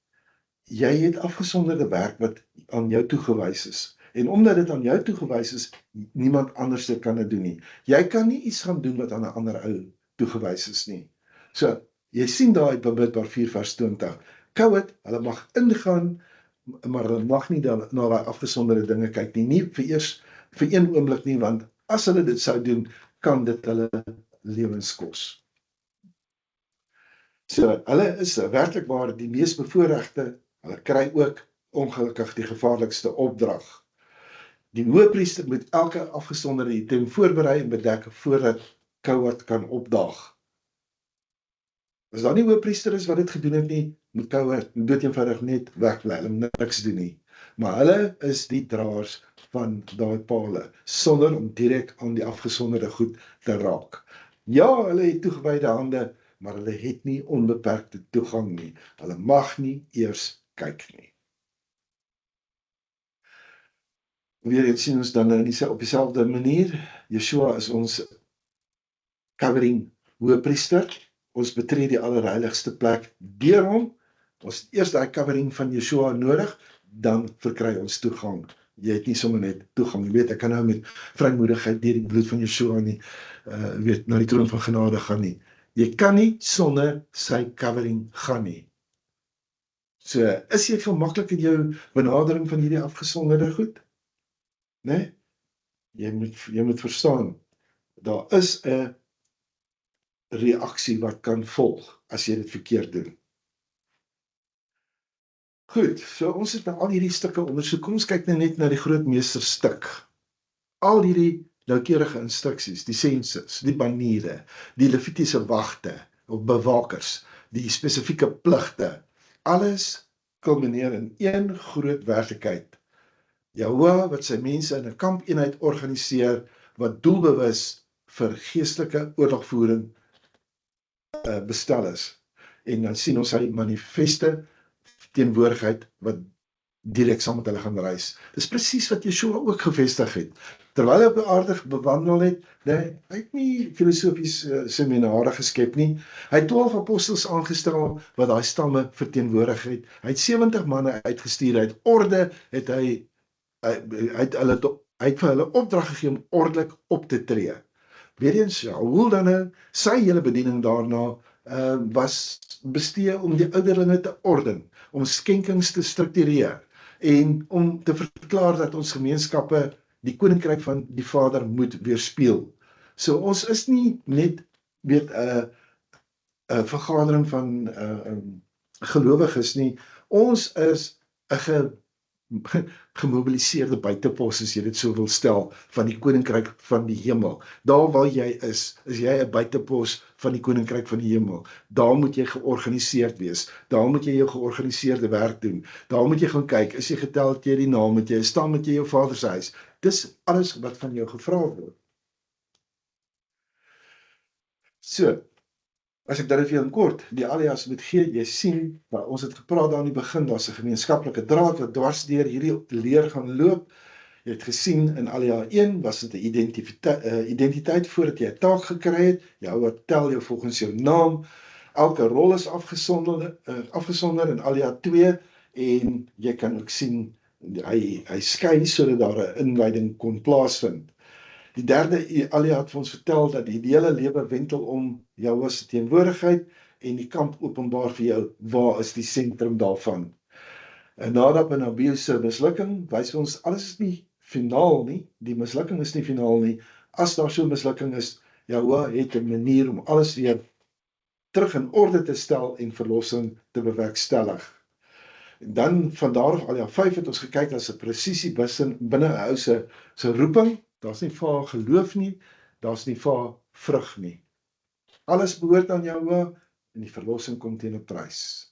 Jy het afgesonderde werk wat aan jou toegewys is. En omdat dit aan jou toegewys is, niemand anders dit kan dit doen nie. Jy kan nie iets gaan doen wat aan 'n ander ou toegewys is nie. So, jy sien daar uit Bidbaar 4 vers 20. Kohat, hulle mag ingaan, maar hulle mag nie dan na daai afgesonderde dinge kyk nie. Nie vir een oomblik nie, want as hulle dit sou doen, kan dit hulle lewens kos. So, hulle is werklik waar die mees bevoorregte, hulle kry ook ongelukkig die gevaarlikste opdrag. Die hoëpriester moet elke afgesonderde item voorberei en bedek voordat Kohat kan opdaag. As daar nie hoëpriester is wat dit gedoen het nie, moet Kohat doeteenvoudig net wegbly, hulle moet niks doen nie. Maar hulle is die draers van daai pale, sonder om direk aan die afgesonderde goed te raak. Ja, hulle het toegewyde hande, maar hulle het nie onbeperkte toegang nie. Hulle mag nie eers kyk nie. Weer eens sien ons dan op dieselfde manier, Yeshua is ons covering hoëpriester, ons betree die allerheiligste plek deur hom, ons eers daai covering van Yeshua nodig, dan verkry ons toegang. Jy het nie sommer net toegang, jy weet, ek kan nou met vrymoedigheid deur die bloed van Yeshua nie, weet, na die troon van genade gaan nie. Jy kan nie sonder sy covering gaan nie. So, is jy gemaklik in jou benadering van hierdie afgesonderde goed? Nee? Jy moet verstaan, daar is 'n reaksie wat kan volg as jy dit verkeerd doen. Goed, so ons het nou al hierdie stukke ondersoek. Kom ons kyk nou net na die grootmeesterstuk. Al hierdie noukeurige instruksies, die sensus, die baniere, die Levitiese wagte of bewakers, die spesifieke pligte, alles kulmineer in een groot werklikheid. Jahoua wat sy mense in 'n kampeenheid organiseer wat doelbewus vir geestelike oorlogvoering bestel is. En dan sien ons hy manifeste teenwoordigheid wat direk saam met hulle gaan reis. Dis presies wat Yeshua ook gevestig het. Terwyl hy op die aarde bewandel het, hy het nie filosofiese seminare geskep nie. Hy het 12 apostels aangestel wat daai stamme verteenwoordig het. Hy het 70 manne uitgestuur, hy het orde, hy het vir hulle opdrag gegee om ordelik op te tree. Weereens, hoe dan nou, sy hele bediening daarna was bestee om die ouderlinge te orden, om skenkings te struktureer en om te verklaar dat ons gemeenskappe die koninkryk van die Vader moet weerspieël. So ons is nie net weet 'n vergadering van gelowiges nie. Ons is 'n gemobiliseerde buitepos, as jy dit so wil stel, van die koninkryk van die hemel. Daar waar jy is jy 'n buitepos van die koninkryk van die hemel. Daar moet jy georganiseerd wees. Daar moet jy jou georganiseerde werk doen. Daar moet jy gaan kyk, is jy getel het jy die naam, moet jy staan met jy jou vader se huis. Dis alles wat van jou gevra word. So, as ek dit vir jou in kort, die alias moet gee, jy sien, maar ons het gepraat daar in die begin, daar's 'n gemeenskaplike draad wat dwars deur hierdie leer gaan loop. Jy het gesien in Alia 1 was dit 'n identiteit voordat jy 'n taak gekry het. Jou tel jou volgens jou naam. Elke rol is afgesonder in Alia 2 en jy kan ook sien hy skei sodat daar 'n inwyding kon plaasvind. Die derde Alia het vir ons vertel dat die hele lewe wentel om jou as teenwoordigheid en die kamp openbaar vir jou, waar is die sentrum daarvan. En nadat Nabil se mislukking, wys ons alles is nie finaal nie, die mislukking is nie finaal nie. As daar so 'n mislukking is, Jahoua het 'n manier om alles weer terug in orde te stel en verlossing te bewerkstellig. En dan van daar af, Alia 5 het ons gekyk as 'n presisie binne 'n ou se roeping. Daar's nie vir geloof nie, daar's nie vir vrug nie. Alles behoort aan Jahoua en die verlossing kom teen 'n prys.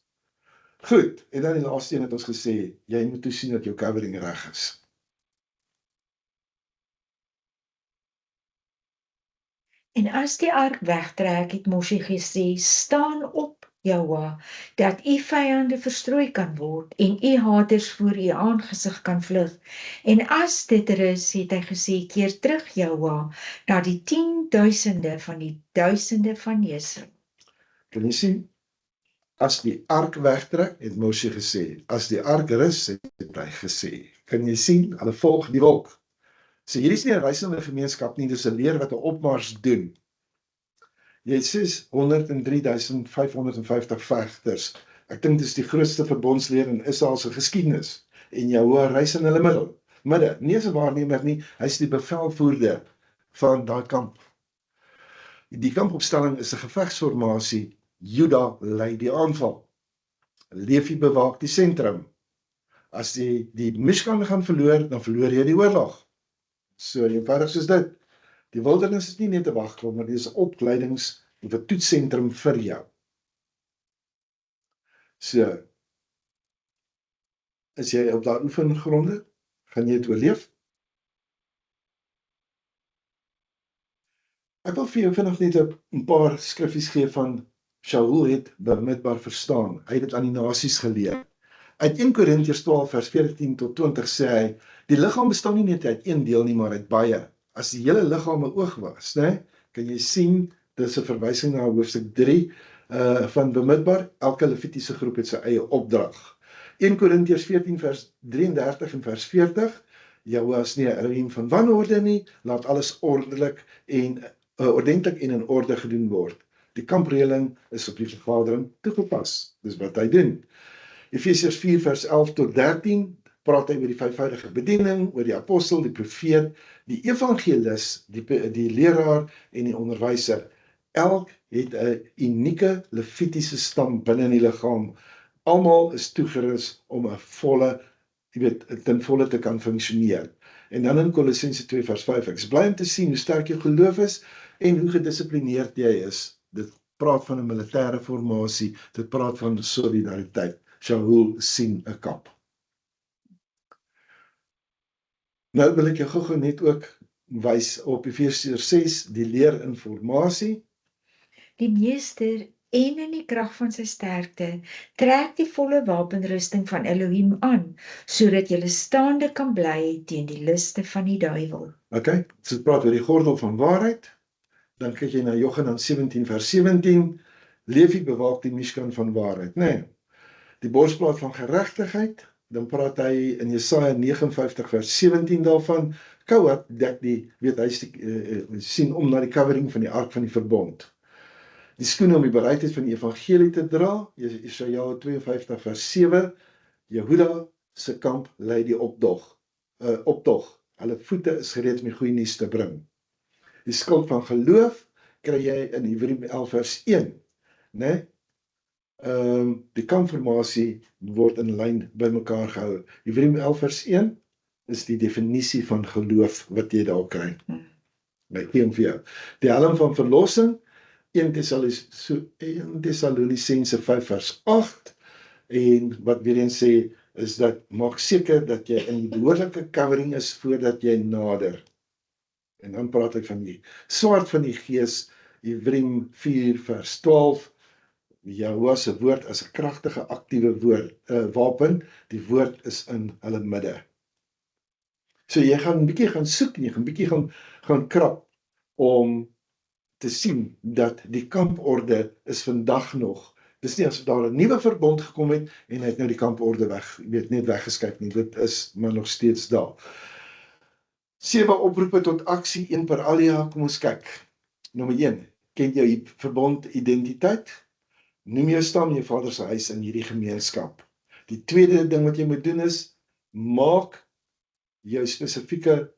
Goed, en dan die laaste een het ons gesê, jy moet toesien dat jou covering reg is. En as die ark wegtrek, het Moshe gesê, staan op, Jahoua, dat u vyande verstrooi kan word en u haters voor u aangesig kan vlug. En as dit is, het hy gesê, keer terug, Jahoua, na die 10.000 van die duisende van Israel. Kan jy sien? As die ark wegtrek, het Moshe gesê. As die ark rus, het hy gesê. Kan jy sien? Hulle volg die wolk. So hier is nie 'n reisende gemeenskap nie, dis 'n leer wat 'n opmars doen. Jy het 603.550 vegters. Ek dink dis die grootste verbondsleer in Israel se geskiedenis. En Jahoua reis in hulle midde, nie as 'n waarnemer nie, hy is die bevelvoerder van daai kamp. Die kampopstelling is 'n gevegsformasie. Juda lei die aanval. Levi bewaak die sentrum. As die Mishkan gaan verloor, dan verloor jy die oorlog. So eenvoudig soos dit. Die wildernis is nie net 'n wagklop, maar dit is 'n opleidings- of 'n toetsentrum vir jou. So, is jy op daai oefengronde? Gaan jy dit oorleef? Ek wil vir jou vinnig net 'n paar skriffies gee van Shaul het bemidbaar verstaan. Hy het dit aan die nasies geleer. Uit 1 Korintiërs 12 vers 14 tot 20 sê hy, die liggaam bestaan nie net uit een deel nie, maar uit baie. As die hele liggaam 'n oog was, kan jy sien, dit is 'n verwysing na hoofstuk 3 van bemidbaar. Elke Levitiese groep het sy eie opdrag. 1 Korintiërs 14 vers 33 en vers 40, Jahoua is nie 'n Elohim van wanorde nie, laat alles ordentlik en in orde gedoen word. Die kampreëling is op die vergadering toegepas. Dis wat hy doen. Efesiërs 4 vers 11 tot 13 praat hy oor die vyfvoudige bediening, oor die apostel, die profeet, die evangelis, die leraar en die onderwyser. Elk het 'n unieke Levitiese stam binne in die liggaam. Almal is toegerus om 'n volle, ten volle te kan funksioneer. En dan in Kolossense 2 vers 5, ek is bly om te sien hoe sterk jou geloof is en hoe gedissiplineerd jy is. Dit praat van 'n militêre formasie, dit praat van solidariteit. Shaul sien 'n kamp. Nou wil ek jou gou net ook wys op Efesiërs 6, die leer in formasie. Die meester en in die krag van sy sterkte trek die volle wapenrusting van Elohim aan, sodat jy staande kan bly teen die liste van die duiwel. Okay, so dit praat oor die gordel van waarheid. Dan kyk jy na Johannes 17 vers 17, Levi bewaak die Mishkan van waarheid, nee. Die borsplaat van geregtigheid, dan praat hy in Jesaja 59 vers 17 daarvan, Kohat dek die, hy sien om na die covering van die ark van die verbond. Die skoene om die bereidheid van die evangelie te dra, Jesaja 52 vers 7, Jehuda se kamp lei die optog. Hulle voete is gereed om die goeie nuus te bring. Die skild van geloof kry jy in Hebreë 11 vers 1, né? Die kampformasie word in lyn bymekaar gehou. Hebreë 11 vers 1 is die definisie van geloof wat jy daar kry. My gee vir jou. Die helm van verlossing, 1 Tessalonisense 5 vers 8, en wat weer eens sê, is dat maak seker dat jy in die behoorlike covering is voordat jy nader. En dan praat ek van die swaard van die gees, Hebreë 4 vers 12, Jahoua se woord as 'n kragtige aktiewe wapen, die woord is in hulle midde. So jy gaan 'n bietjie gaan soek en jy gaan 'n bietjie gaan krap om te sien dat die kamporde is vandag nog. Dis nie as daar 'n nuwe verbond gekom het en hy het nou die kamporde net weggeskuif nie. Dit is maar nog steeds daar. 7 oproepe tot aksie, 1 per alia. Kom ons kyk. Nommer 1, ken jou verbond identiteit? Noem jou stam, jou vader se huis in hierdie gemeenskap. Die tweede ding wat jy moet doen is, maak jou spesifieke,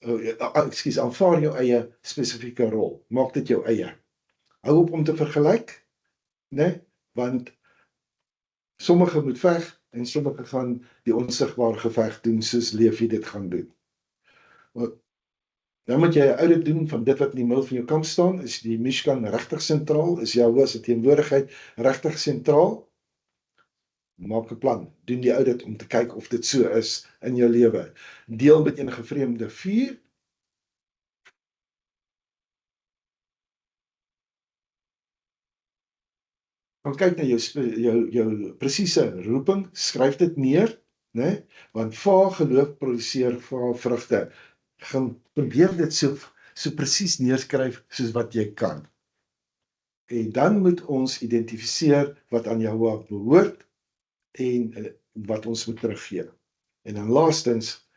aanvaar jou eie spesifieke rol. Maak dit jou eie. Hou op om te vergelyk, né? Want sommige moet veg en sommige gaan die onsigbare geveg doen soos Levi dit gaan doen. Dan moet jy 'n audit doen van dit wat in die middel van jou kamp staan. Is die Mishkan regtig sentraal? Is Jahoua se teenwoordigheid regtig sentraal? Maak 'n plan. Doen die audit om te kyk of dit so is in jou lewe. Deel met enige vreemde vuur. Gaan kyk na jou presiese roeping, skryf dit neer, né? Want vaar geloof produseer vaar vrugte. Gaan probeer dit so presies neerskryf soos wat jy kan. En dan moet ons identifiseer wat aan Jahoua behoort en wat ons moet teruggee. En dan laastens,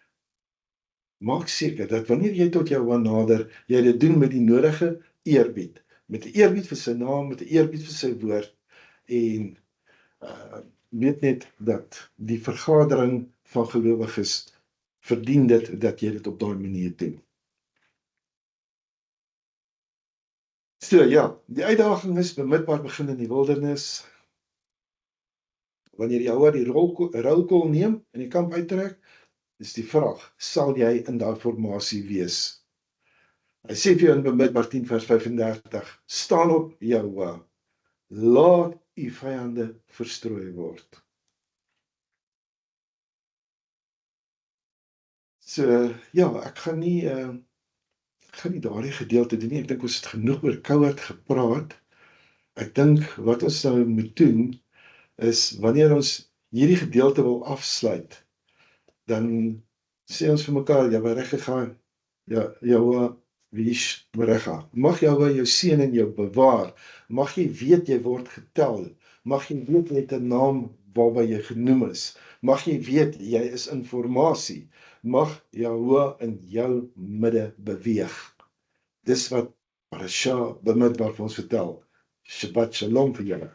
maak seker dat wanneer jy tot Jahoua nader, jy dit doen met die nodige eerbied. Met 'n eerbied vir sy naam, met 'n eerbied vir sy woord. En weet net dat die vergadering van gelowiges verdien dit dat jy dit op daai manier doen. So ja, die uitdaging is bemidbaar begin in die wildernis. Wanneer Jahoua die rolkol neem en die kamp uittrek, is die vraag, sal jy in daai formasie wees? Hy sê vir jou in Bemidbaar 10 vers 35, staan op Jahoua, laat u vyande verstrooi word. So ja, ek gaan nie daardie gedeelte doen nie. Ek dink ons het genoeg oor Kohat gepraat. Ek dink wat ons nou moet doen is wanneer ons hierdie gedeelte wil afsluit, dan sê ons vir mekaar, Jahoua, Jahoua, Wish Berega. Mag Jahoua jou seën en jou bewaar. Mag jy weet jy word getel. Mag jy weet jy het 'n naam waarby jy genoem is. Mag jy weet jy is in formasie. Mag Jahoua in jou midde beweeg. Dis wat Parasha Bemidbaar vir ons vertel. Shabbat Shalom vir julle.